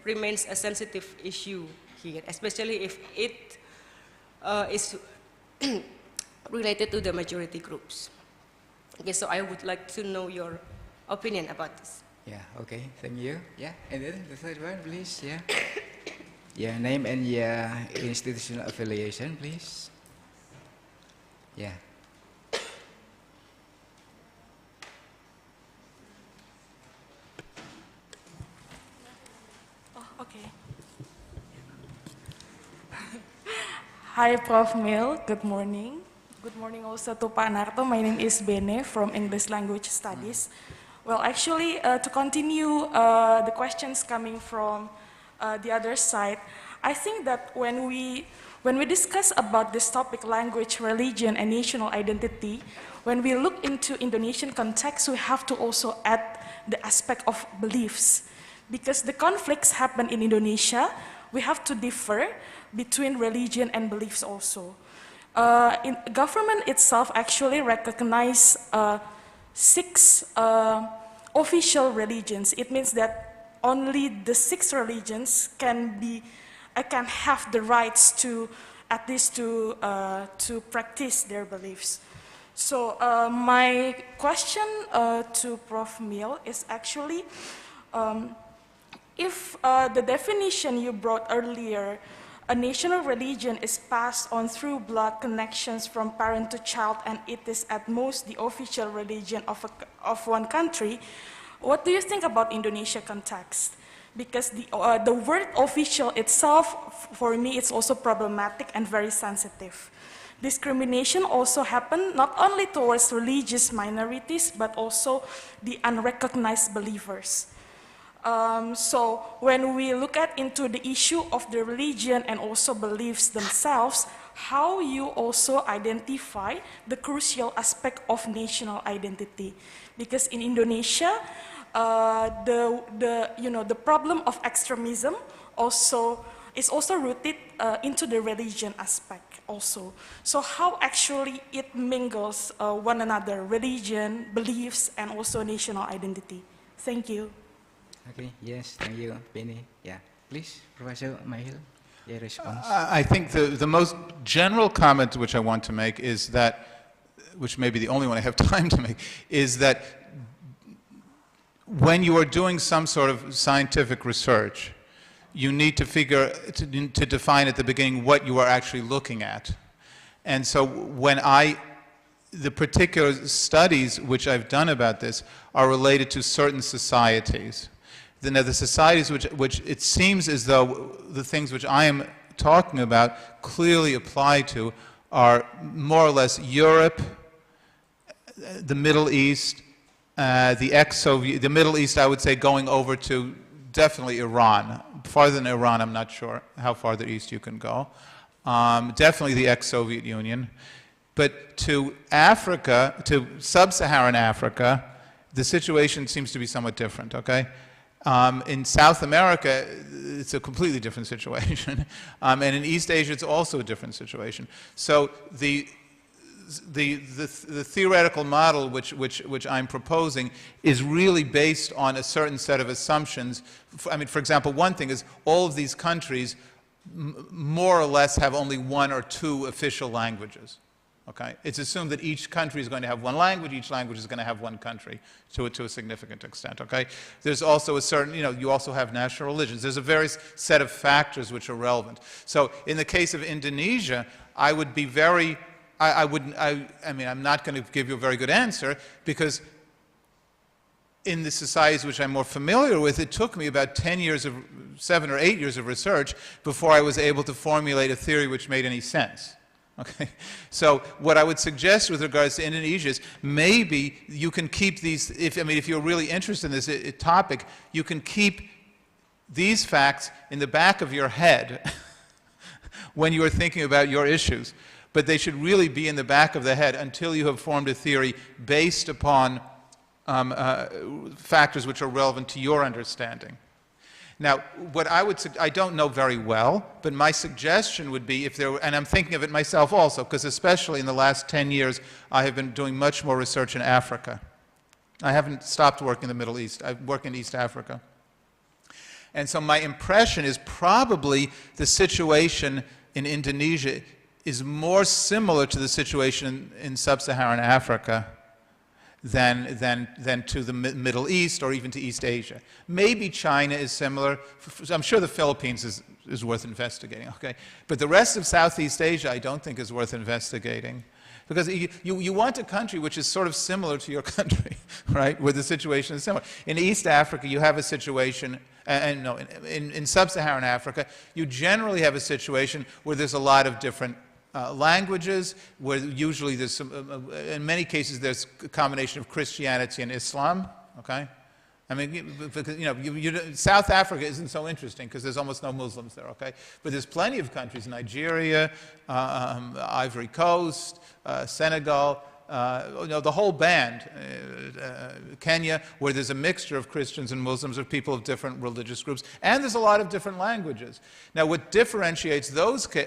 remains a sensitive issue here, especially if it is related to the majority groups. Okay, so I would like to know your opinion about this. Yeah, okay, thank you. Yeah, and then the third one, please. Yeah. Yeah, name and your institutional affiliation, please. Yeah. Oh, okay. Hi, Prof. Myhill. Good morning. Good morning also to Pak Narto. My name is Bene from English Language Studies. Well, actually, to continue the questions coming from the other side, I think that when we discuss about this topic, language, religion, and national identity, when we look into Indonesian context, we have to also add the aspect of beliefs. Because the conflicts happen in Indonesia, we have to differ between religion and beliefs also. Government itself actually recognize 6 official religions. It means that only the 6 religions can have the rights to, at least to practice their beliefs. So my question to Prof. Myhill is actually, if the definition you brought earlier, a national religion is passed on through blood connections from parent to child, and it is at most the official religion of one country, what do you think about Indonesia context? Because the word official itself, for me, it's also problematic and very sensitive. Discrimination also happens not only towards religious minorities, but also the unrecognized believers. So when we look into the issue of the religion and also beliefs themselves, how you also identify the crucial aspect of national identity? Because in Indonesia, the problem of extremism is also rooted into the religion aspect also. So how actually it mingles one another, religion, beliefs, and also national identity? Thank you. Okay, yes, thank you, Benny. Yeah, please, Professor Myhill, your response. I think the most general comment which I want to make is that, which may be the only one I have time to make, is that when you are doing some sort of scientific research, you need to define at the beginning what you are actually looking at. And so when the particular studies which I've done about this are related to certain societies. Now, the societies which it seems as though the things which I am talking about clearly apply to are more or less Europe, the Middle East, the ex-Soviet, the Middle East, I would say, going over to definitely Iran. Farther than Iran, I'm not sure how farther east you can go. Definitely the ex-Soviet Union. But to Africa, to sub-Saharan Africa, the situation seems to be somewhat different, okay? In South America, it's a completely different situation. And in East Asia, it's also a different situation. So the theoretical model which I'm proposing is really based on a certain set of assumptions. I mean, for example, one thing is all of these countries more or less have only 1 or 2 official languages. Okay? It's assumed that each country is going to have one language, each language is going to have one country to a significant extent. Okay? There's also a certain, you also have national religions. There's a various set of factors which are relevant. So in the case of Indonesia, I would be very, I mean, I'm not going to give you a very good answer because in the societies which I'm more familiar with, it took me about 7 or 8 years of research before I was able to formulate a theory which made any sense. Okay, so what I would suggest with regards to Indonesia is maybe you can keep these, if you're really interested in this topic, you can keep these facts in the back of your head when you are thinking about your issues. But they should really be in the back of the head until you have formed a theory based upon factors which are relevant to your understanding. Now, what I don't know very well, but my suggestion would be if there were, and I'm thinking of it myself also, because especially in the last 10 years, I have been doing much more research in Africa. I haven't stopped working in the Middle East. I work in East Africa. And so my impression is probably the situation in Indonesia is more similar to the situation in sub-Saharan Africa than to the Middle East or even to East Asia. Maybe China is similar. I'm sure the Philippines is worth investigating, okay? But the rest of Southeast Asia I don't think is worth investigating. Because you want a country which is sort of similar to your country, right? Where the situation is similar. In East Africa, you have a situation, in sub-Saharan Africa, you generally have a situation where there's a lot of different languages, where usually there's in many cases there's a combination of Christianity and Islam, okay? I mean, because, South Africa isn't so interesting because there's almost no Muslims there, okay? But there's plenty of countries, Nigeria, Ivory Coast, Senegal, the whole band, Kenya, where there's a mixture of Christians and Muslims, of people of different religious groups, and there's a lot of different languages. Now, what differentiates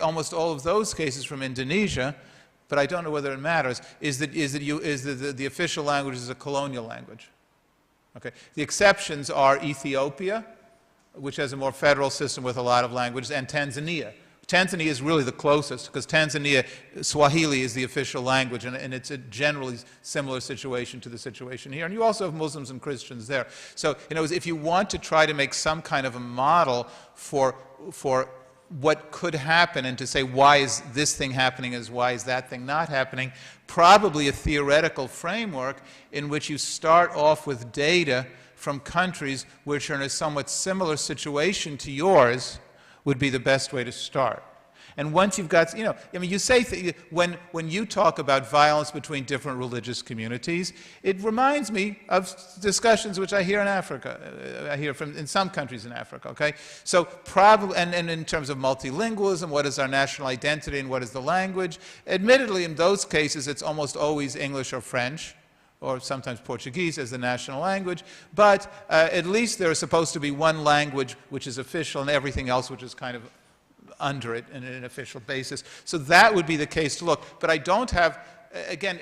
almost all of those cases from Indonesia, but I don't know whether it matters, is that the official language is a colonial language. Okay. The exceptions are Ethiopia, which has a more federal system with a lot of languages, and Tanzania. Tanzania is really the closest, because Tanzania, Swahili is the official language, and it's a generally similar situation to the situation here. And you also have Muslims and Christians there. So, if you want to try to make some kind of a model for what could happen and to say why is this thing happening as why is that thing not happening, probably a theoretical framework in which you start off with data from countries which are in a somewhat similar situation to yours would be the best way to start. And once you've got, you say, when you talk about violence between different religious communities, it reminds me of discussions which I hear in Africa, I hear in some countries in Africa, okay? So probably, and in terms of multilingualism, what is our national identity and what is the language? Admittedly, in those cases, it's almost always English or French, or sometimes Portuguese as the national language, but at least there is supposed to be one language which is official and everything else which is kind of under it in an official basis. So that would be the case to look. But I don't have, again,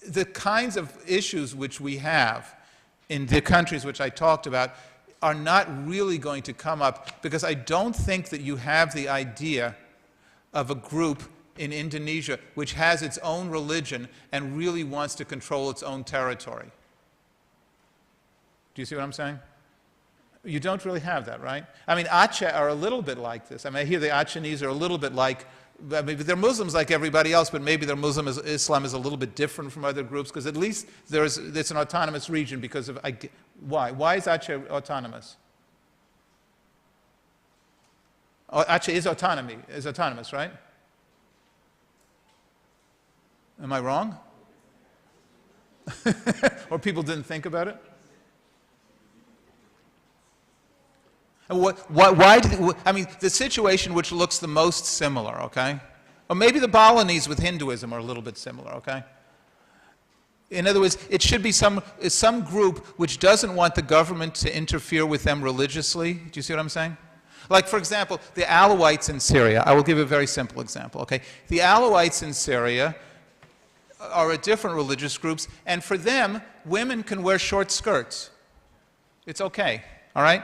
the kinds of issues which we have in the countries which I talked about are not really going to come up because I don't think that you have the idea of a group in Indonesia which has its own religion and really wants to control its own territory. Do you see what I'm saying? You don't really have that, right? I mean, Aceh are a little bit like this. I mean, I hear the Achenese are a little bit like, I mean, they're Muslims like everybody else, but maybe their Islam is a little bit different from other groups, because at least it's an autonomous region because of, why? Why is Aceh autonomous? Aceh is autonomous, right? Am I wrong? Or people didn't think about it? And I mean, the situation which looks the most similar, okay? Or maybe the Balinese with Hinduism are a little bit similar, okay? In other words, it should be some group which doesn't want the government to interfere with them religiously. Do you see what I'm saying? Like, for example, the Alawites in Syria. I will give a very simple example, okay? The Alawites in Syria are a different religious groups, and for them, women can wear short skirts. It's okay, all right?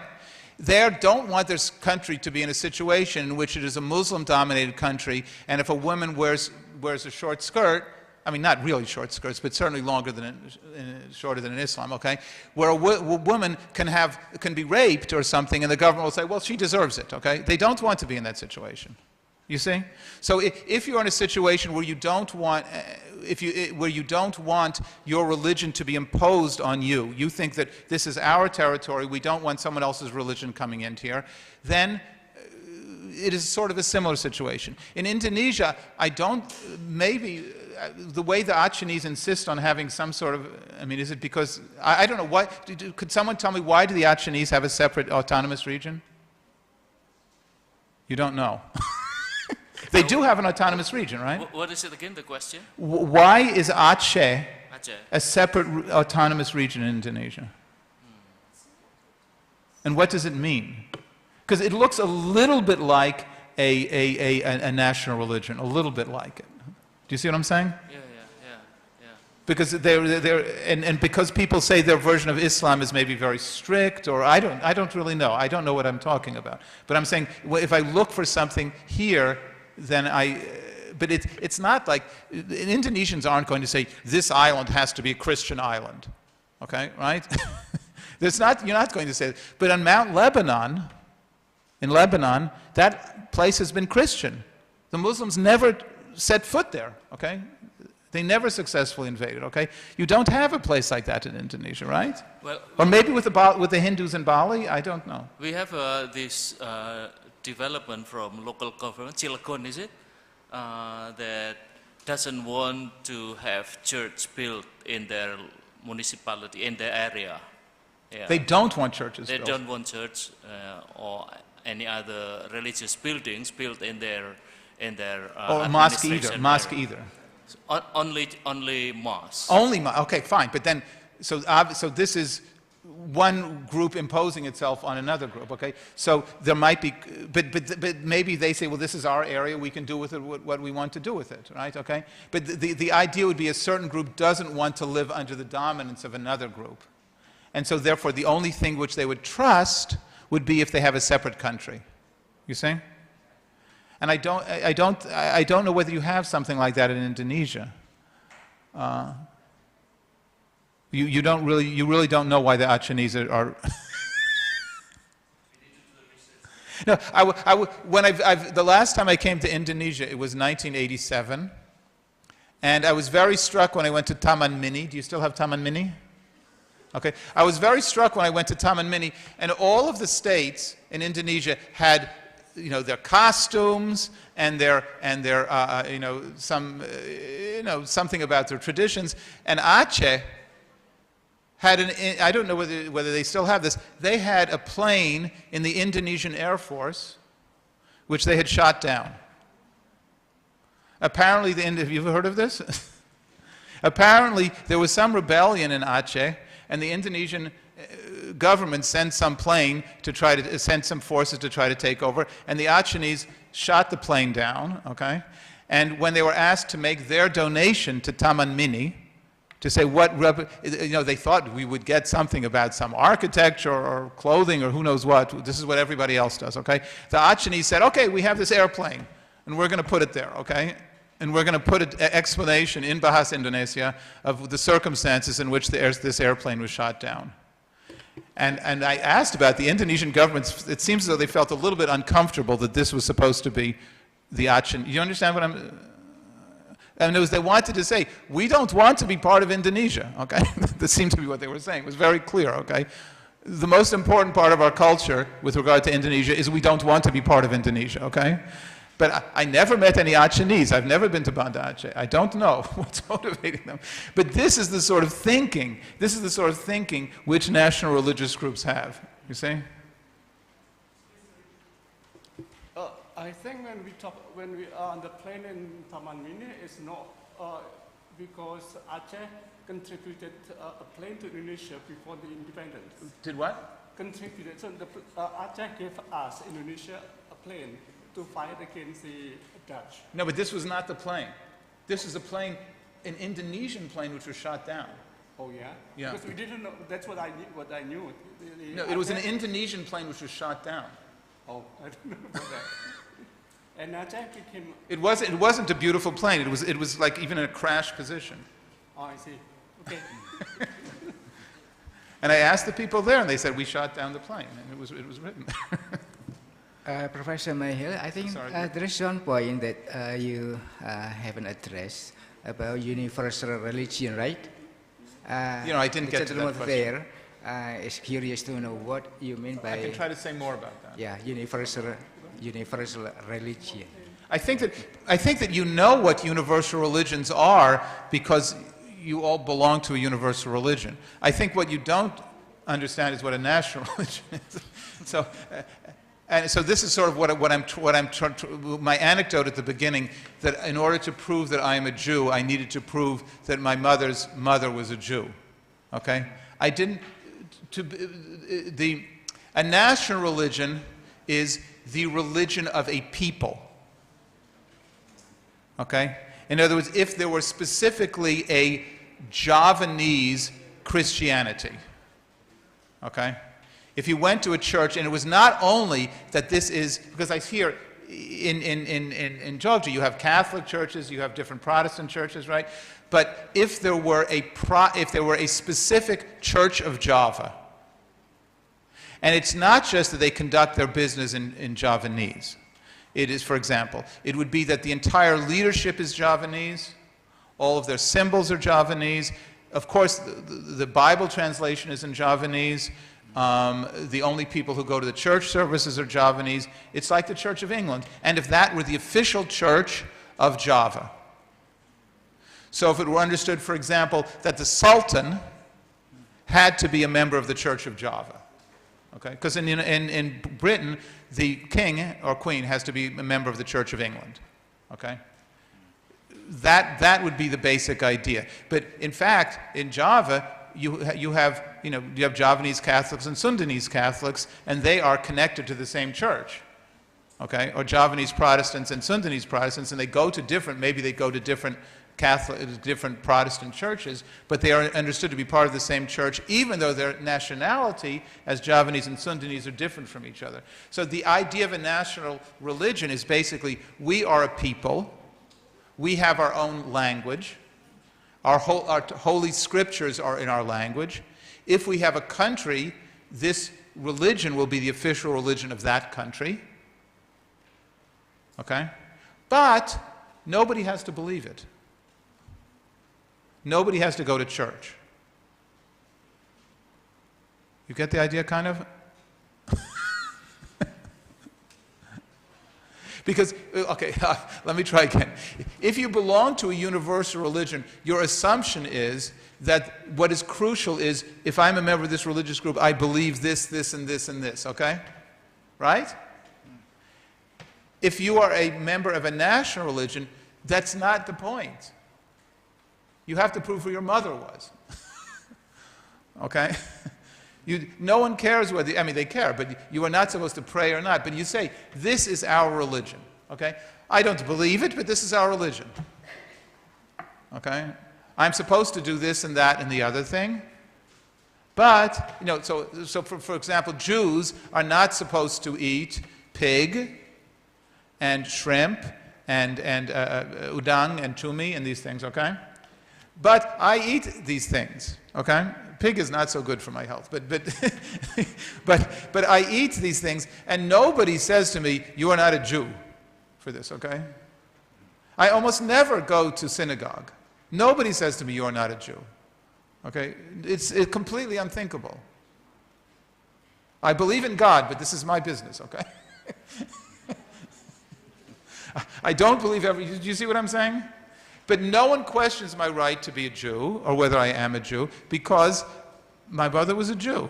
they don't want their country to be in a situation in which it is a Muslim-dominated country, and if a woman wears a short skirt, I mean, not really short skirts, but certainly shorter than in Islam, okay? Where a woman can be raped or something, and the government will say, well, she deserves it, okay? They don't want to be in that situation. You see? So if you're in a situation where you don't want, where you don't want your religion to be imposed on you, you think that this is our territory, we don't want someone else's religion coming in here, then it is sort of a similar situation. In Indonesia, the way the Acehnese insist on having some sort of, I mean, is it because, I don't know, could someone tell me why do the Acehnese have a separate autonomous region? You don't know. They do have an autonomous region, right? What is it again, the question? Why is Aceh a separate autonomous region in Indonesia? And what does it mean? Because it looks a little bit like a national religion, a little bit like it. Do you see what I'm saying? Yeah. Because and because people say their version of Islam is maybe very strict, or I don't really know. I don't know what I'm talking about. But I'm saying, well, if I look for something here, then but it's not like, Indonesians aren't going to say, this island has to be a Christian island. Okay, right? You're not going to say that. But on Mount Lebanon, in Lebanon, that place has been Christian. The Muslims never set foot there, okay? They never successfully invaded, okay? You don't have a place like that in Indonesia, right? Well, or maybe with the Hindus in Bali, I don't know. We have this development from local government, Cilegon, is it? That doesn't want to have church built in their municipality, in their area. Yeah. They don't want churches They built. don't want church or any other religious buildings built in their or mosque either. Only mosque. Okay, fine. But then, so this is one group imposing itself on another group. Okay, so there might be, but maybe they say, well, this is our area. We can do with it what we want to do with it, right? Okay, but the idea would be a certain group doesn't want to live under the dominance of another group, and so therefore the only thing which they would trust would be if they have a separate country. You see? And I don't know whether you have something like that in Indonesia. You really don't know why the Acehnese are. No, the last time I came to Indonesia, it was 1987, and I was very struck when I went to Taman Mini. Do you still have Taman Mini? Okay, I was very struck when I went to Taman Mini, and all of the states in Indonesia had, their costumes and their something about their traditions. And Aceh had I don't know whether they still have this. They had a plane in the Indonesian Air Force, which they had shot down. Apparently, have you ever heard of this? Apparently, there was some rebellion in Aceh, and the Indonesian government sent some plane to try to send some forces to try to take over, and the Acehnese shot the plane down, okay? And when they were asked to make their donation to Taman Mini, to say they thought we would get something about some architecture or clothing or who knows what. This is what everybody else does, okay? The Acehnese said, okay, we have this airplane, and we're going to put it there, okay? And we're going to put an explanation in Bahasa Indonesia of the circumstances in which this airplane was shot down. And I asked about the Indonesian government. It seems as though they felt a little bit uncomfortable that this was supposed to be the Aceh. You understand what I'm... And they wanted to say, we don't want to be part of Indonesia, okay? That seemed to be what they were saying. It was very clear, okay? The most important part of our culture with regard to Indonesia is we don't want to be part of Indonesia, okay? But I never met any Acehnese. I've never been to Banda Aceh. I don't know what's motivating them. But this is the sort of thinking, which national religious groups have, you see? I think when we are on the plane in Taman Mini, it's not because Aceh contributed a plane to Indonesia before the independence. Did what? Contributed. So Aceh gave us, Indonesia, a plane to fight against the Dutch. No, but this was not the plane. This is a plane, an Indonesian plane which was shot down. Oh yeah? Yeah. Because we didn't know, that's what I knew. No, it was an Indonesian plane which was shot down. Oh, I don't know about that. And Aceh became... It wasn't a beautiful plane. It was like even in a crash position. Oh, I see. Okay. And I asked the people there, and they said, we shot down the plane, and it was written. Professor Myhill, I think Sorry. there is one point that you haven't addressed about universal religion, right? I didn't get to that question. There is curious to know what you mean by... I can try to say more about that. Yeah, universal religion. I think that you know what universal religions are because you all belong to a universal religion. I think what you don't understand is what a national religion is. So, and so this is sort of my anecdote at the beginning, that in order to prove that I am a Jew, I needed to prove that my mother's mother was a Jew. Okay? A national religion is the religion of a people. Okay? In other words, if there were specifically a Javanese Christianity, okay? If you went to a church, and it was not only that this is, because I hear in Georgia you have Catholic churches, you have different Protestant churches, right? But if there were a specific Church of Java, and it's not just that they conduct their business in Javanese. It is, for example, it would be that the entire leadership is Javanese, all of their symbols are Javanese. Of course, the Bible translation is in Javanese. The only people who go to the church services are Javanese. It's like the Church of England. And if that were the official church of Java. So if it were understood, for example, that the Sultan had to be a member of the Church of Java. Okay? Because in Britain, the king or queen has to be a member of the Church of England. Okay? That would be the basic idea. But in fact, in Java, you have Javanese Catholics and Sundanese Catholics, and they are connected to the same church. Okay? Or Javanese Protestants and Sundanese Protestants, and they go to different different Protestant churches, but they are understood to be part of the same church, even though their nationality as Javanese and Sundanese are different from each other. So the idea of a national religion is basically, we are a people, we have our own language, our holy scriptures are in our language. If we have a country, this religion will be the official religion of that country. Okay? But nobody has to believe it. Nobody has to go to church. You get the idea, kind of? Because, okay, let me try again. If you belong to a universal religion, your assumption is that what is crucial is, if I'm a member of this religious group, I believe this, this, and this, and this, okay? Right? If you are a member of a national religion, that's not the point. You have to prove who your mother was. Okay? No one cares whether, they care, but you are not supposed to pray or not. But you say, this is our religion. Okay? I don't believe it, but this is our religion. Okay? I'm supposed to do this and that and the other thing. But, so for example, Jews are not supposed to eat pig and shrimp and udang and tumi and these things, okay? But I eat these things, okay? Pig is not so good for my health, but I eat these things, and nobody says to me, you are not a Jew for this, okay? I almost never go to synagogue. Nobody says to me, you are not a Jew, okay? It's completely unthinkable. I believe in God, but this is my business, okay? I don't believe do you see what I'm saying? But no one questions my right to be a Jew, or whether I am a Jew, because my mother was a Jew.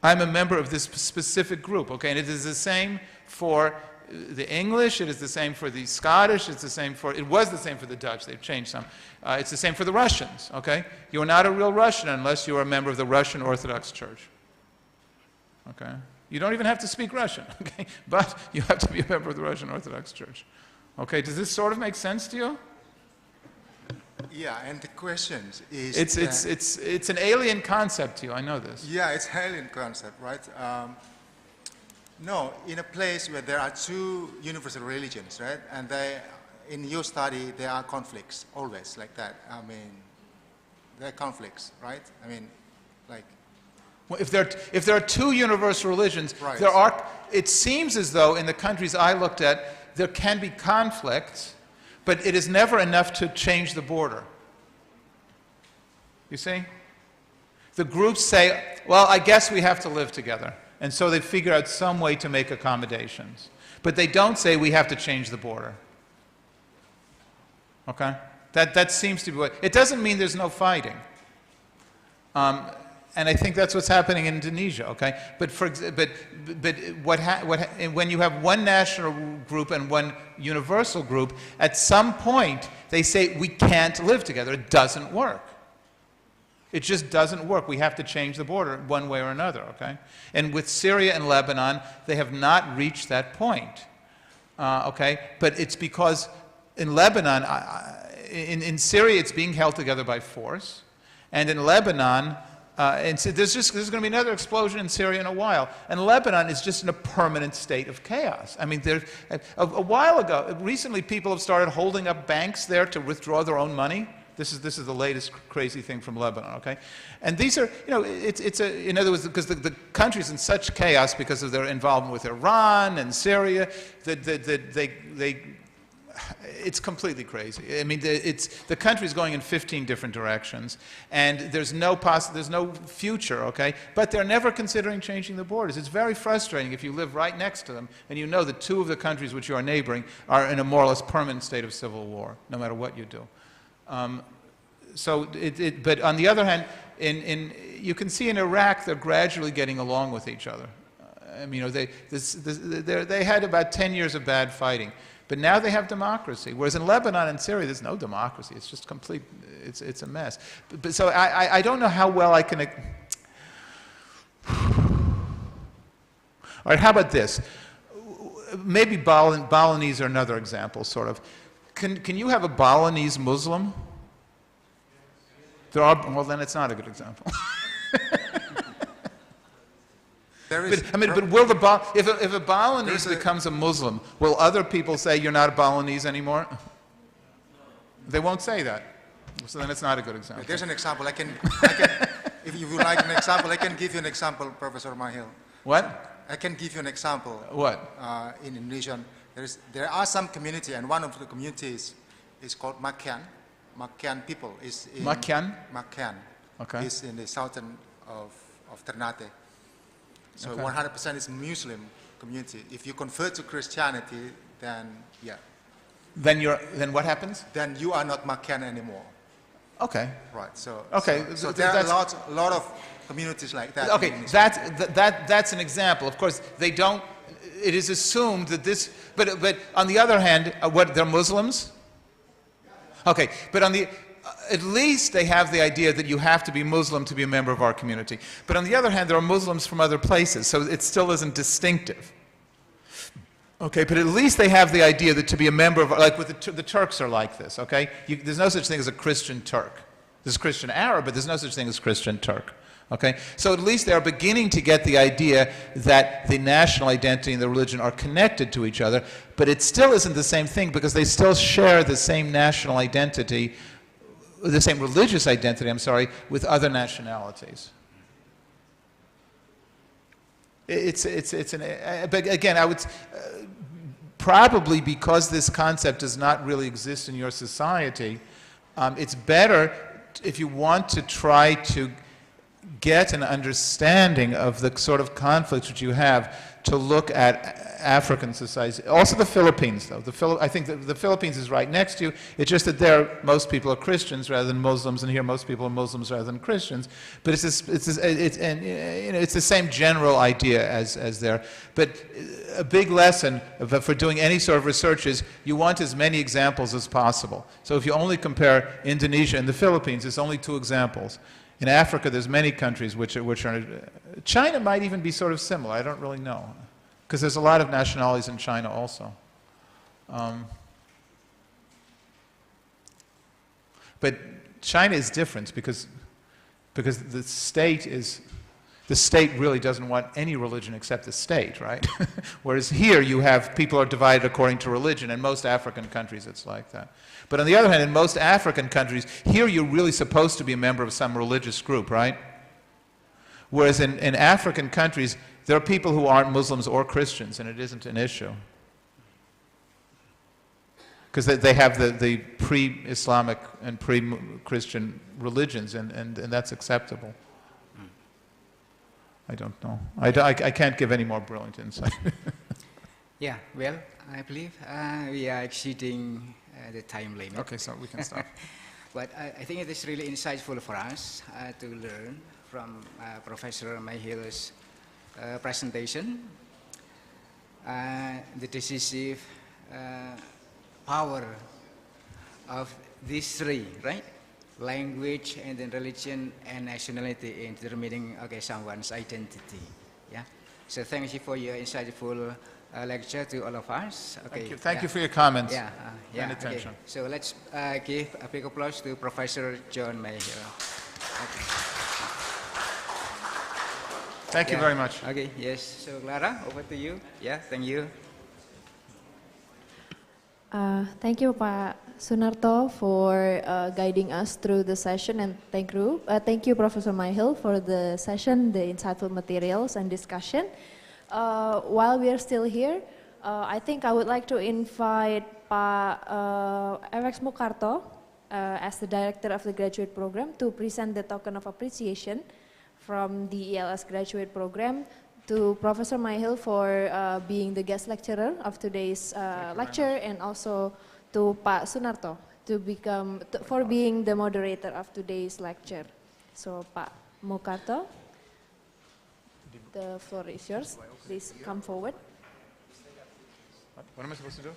I'm a member of this specific group, okay? And it is the same for the English, it is the same for the Scottish, it was the same for the Dutch, they've changed some. It's the same for the Russians, okay? You are not a real Russian unless you are a member of the Russian Orthodox Church, okay? You don't even have to speak Russian, okay? But you have to be a member of the Russian Orthodox Church. Okay, does this sort of make sense to you? Yeah, and the question is... It's an alien concept to you, I know this. Yeah, it's alien concept, right? No, in a place where there are two universal religions, right? And in your study, there are conflicts, always like that. I mean, there are conflicts, right? I mean, like... Well, if there are two universal religions, right. It seems as though in the countries I looked at, there can be conflicts, but it is never enough to change the border. You see? The groups say, well, I guess we have to live together. And so they figure out some way to make accommodations. But they don't say we have to change the border. Okay? That seems to be what... It doesn't mean there's no fighting. And I think that's what's happening in Indonesia, okay? But when you have one national group and one universal group, at some point they say we can't live together. It doesn't work. It just doesn't work. We have to change the border one way or another, okay? And with Syria and Lebanon, they have not reached that point, okay? But it's because in Lebanon, in Syria, it's being held together by force, and in Lebanon, and so there's going to be another explosion in Syria in a while. And Lebanon is just in a permanent state of chaos. I mean, a while ago, recently people have started holding up banks there to withdraw their own money. This is the latest crazy thing from Lebanon, okay? And these are, in other words, because the country's in such chaos because of their involvement with Iran and Syria, that it's completely crazy. I mean, the country's going in 15 different directions, and there's no future, okay? But they're never considering changing the borders. It's very frustrating if you live right next to them, and you know that two of the countries which you are neighboring are in a more or less permanent state of civil war, no matter what you do. But on the other hand, you can see in Iraq they're gradually getting along with each other. I mean, they had about 10 years of bad fighting. But now they have democracy, whereas in Lebanon and Syria, there's no democracy. It's just complete, it's a mess. So I don't know how well I can... All right, how about this? Maybe Balinese are another example, sort of. Can you have a Balinese Muslim? Well, then it's not a good example. But will if a Balinese becomes a Muslim, will other people say you're not a Balinese anymore? They won't say that. So then it's not a good example. There's an example. If you would like an example, I can give you an example, Professor Myhill. What? I can give you an example. What? In Indonesian, there are some community, and one of the communities is called Makian. Makian people is in Makian. Makian. Okay. Is in the southern of Ternate. So Okay. 100% is Muslim community. If you convert to Christianity, then yeah. Then what happens? Then you are not Makian anymore. Okay. Right. So there are a lot of communities like that. Okay, that's an example. Of course, they don't. It is assumed that this. But on the other hand, they're Muslims. Okay, but at least they have the idea that you have to be Muslim to be a member of our community. But on the other hand, there are Muslims from other places, so it still isn't distinctive. Okay, but at least they have the idea that to be a member of, like with the Turks are like this, okay? There's no such thing as a Christian Turk. There's Christian Arab, but there's no such thing as Christian Turk. Okay, so at least they are beginning to get the idea that the national identity and the religion are connected to each other, but it still isn't the same thing because they still share the same national identity, the same religious identity, I'm sorry, with other nationalities. But again, I would, probably because this concept does not really exist in your society, it's better if you want to try to get an understanding of the sort of conflicts that you have to look at African societies. Also the Philippines, though. I think the Philippines is right next to you. It's just that there most people are Christians rather than Muslims, and here most people are Muslims rather than Christians. But it's the same general idea as there. But a big lesson for doing any sort of research is you want as many examples as possible. So if you only compare Indonesia and the Philippines, it's only 2 examples. In Africa, there's many countries which are China might even be sort of similar. I don't really know, because there's a lot of nationalities in China But China is different because the state really doesn't want any religion except the state, right? Whereas here you have people are divided according to religion. In most African countries it's like that. But on the other hand, in most African countries, here you're really supposed to be a member of some religious group, right? Whereas in African countries, there are people who aren't Muslims or Christians, and it isn't an issue. Because they have the pre-Islamic and pre-Christian religions, and that's acceptable. I don't know. I can't give any more brilliant insight. Yeah, well, I believe we are exceeding the time limit. Okay, so we can stop. But I think it is really insightful for us to learn from Professor Myhill's presentation, the decisive power of these three, right? Language and then religion and nationality in determining someone's identity. Yeah. So thank you for your insightful lecture to all of us. Okay. Thank you for your comments and attention. Okay. So let's give a big applause to Professor John Myhill. Okay. Thank you very much. Okay. Yes. So Clara, over to you. Yeah. Thank you. Thank you, Pak Sunarto, for guiding us through the session, and thank you, Professor Myhill, for the session, the insightful materials and discussion. While we are still here, I think I would like to invite Pak Alex Mukarto, as the Director of the Graduate Program, to present the token of appreciation from the ELS Graduate Program to Professor Myhill for being the guest lecturer of today's lecture, and also to Pak Sunarto for being the moderator of today's lecture. So Pak Mukarto, the floor is yours. Please come forward. What am I supposed to do?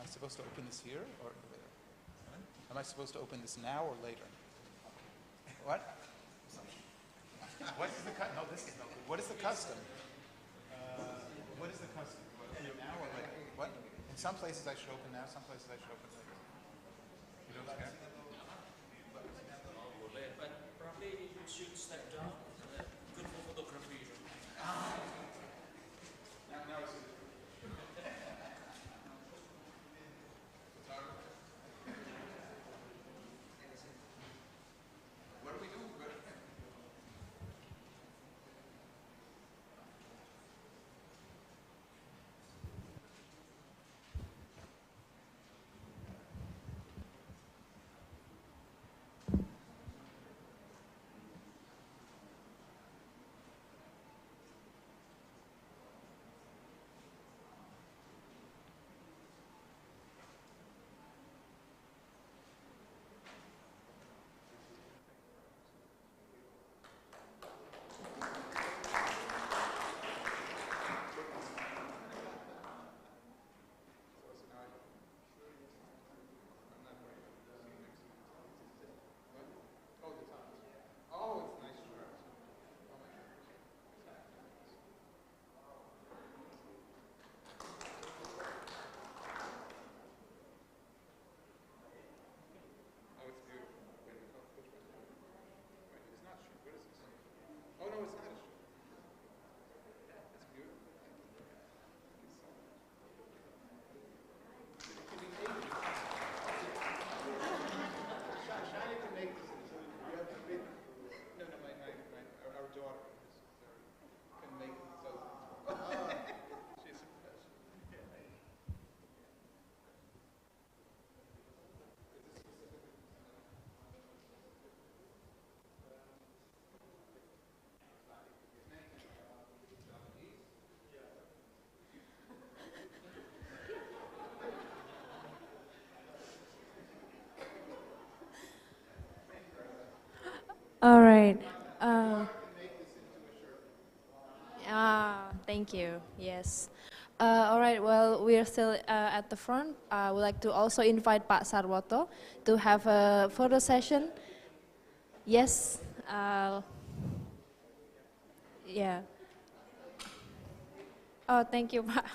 Supposed to open this here or later? Am I supposed to open this now or later? What? What is the no? This is no. What is the custom? What is the custom? Now or later? What? In some places I should open now. Some places I should open later. You don't care? But probably you should step down. Good for photography. Now it's All right. Thank you. Yes. All right, well, we are still at the front. I would like to also invite Pak Sarwoto to have a photo session. Yes. Yeah. Oh, thank you, Pak.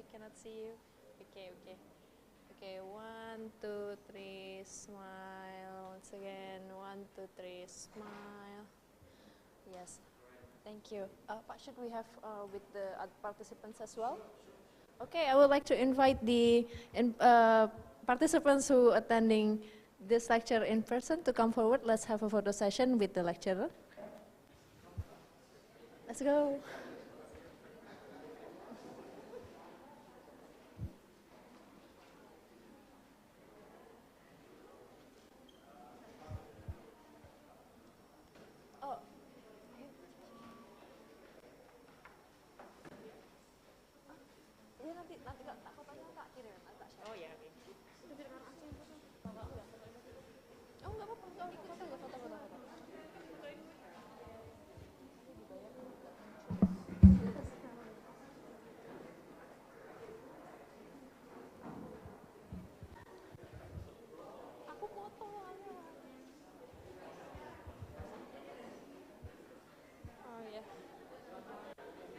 Cannot see you. Okay, okay. Okay, 1, 2, 3, smile. Once again, 1, 2, 3, smile. Yes, thank you. Pak, should we have with the other participants as well? Okay, I would like to invite the participants who are attending this lecture in person to come forward. Let's have a photo session with the lecturer. Let's go.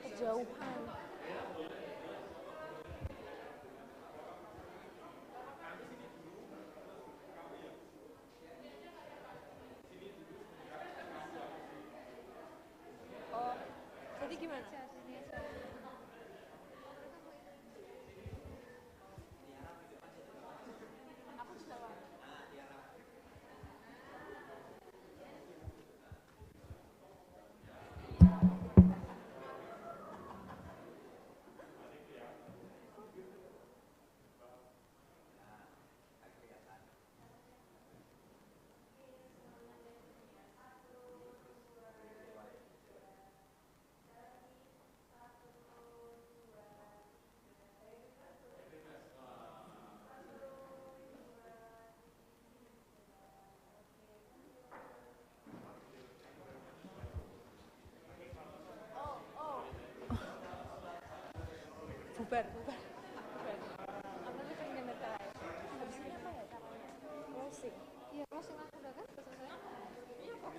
Kejauhan. Oh, jadi gimana? Aku sudah. Bubar. Apa tuh pengen ngeterai? Habis ini apa ya caranya? Closing. Iya, closing lah udah kan? Selesai. Iya kok.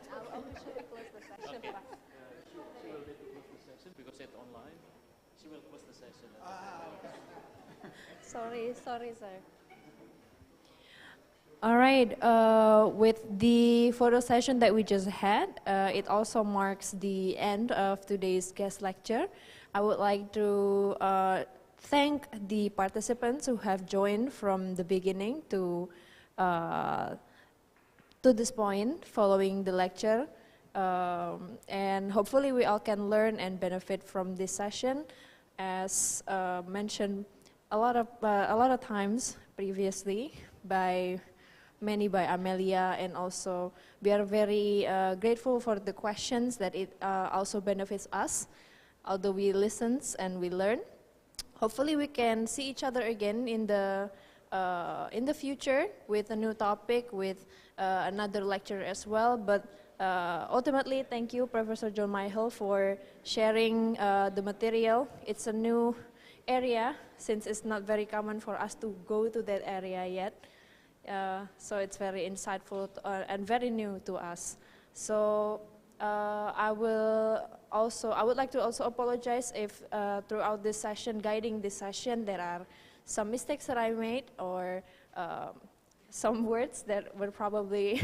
I'll officially close the session, Pak. She will need to close the session because it's online. She will close the session. Sorry, sir. All right, with the photo session that we just had, it also marks the end of today's guest lecture. I would like to thank the participants who have joined from the beginning to this point following the lecture, and hopefully we all can learn and benefit from this session. As mentioned a lot of times previously by Amelia, and also we are very grateful for the questions that it also benefits us, although we listen and we learn. Hopefully we can see each other again in the future with a new topic, with another lecture as well. But ultimately, thank you, Professor John Myhill, for sharing the material. It's a new area, since it's not very common for us to go to that area yet. So it's very insightful and very new to us. So I would like to also apologize if throughout this session, guiding this session, there are some mistakes that I made, or some words that were probably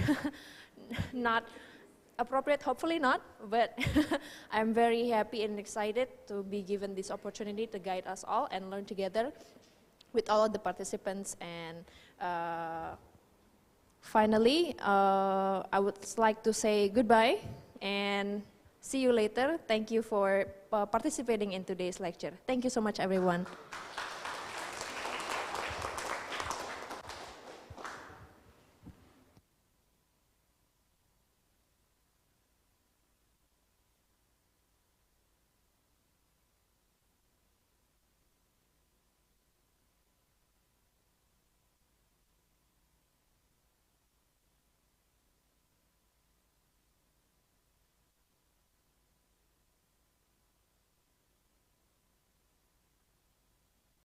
not appropriate, hopefully not, but I'm very happy and excited to be given this opportunity to guide us all and learn together with all of the participants. And finally, I would like to say goodbye and see you later. Thank you for participating in today's lecture. Thank you so much, everyone.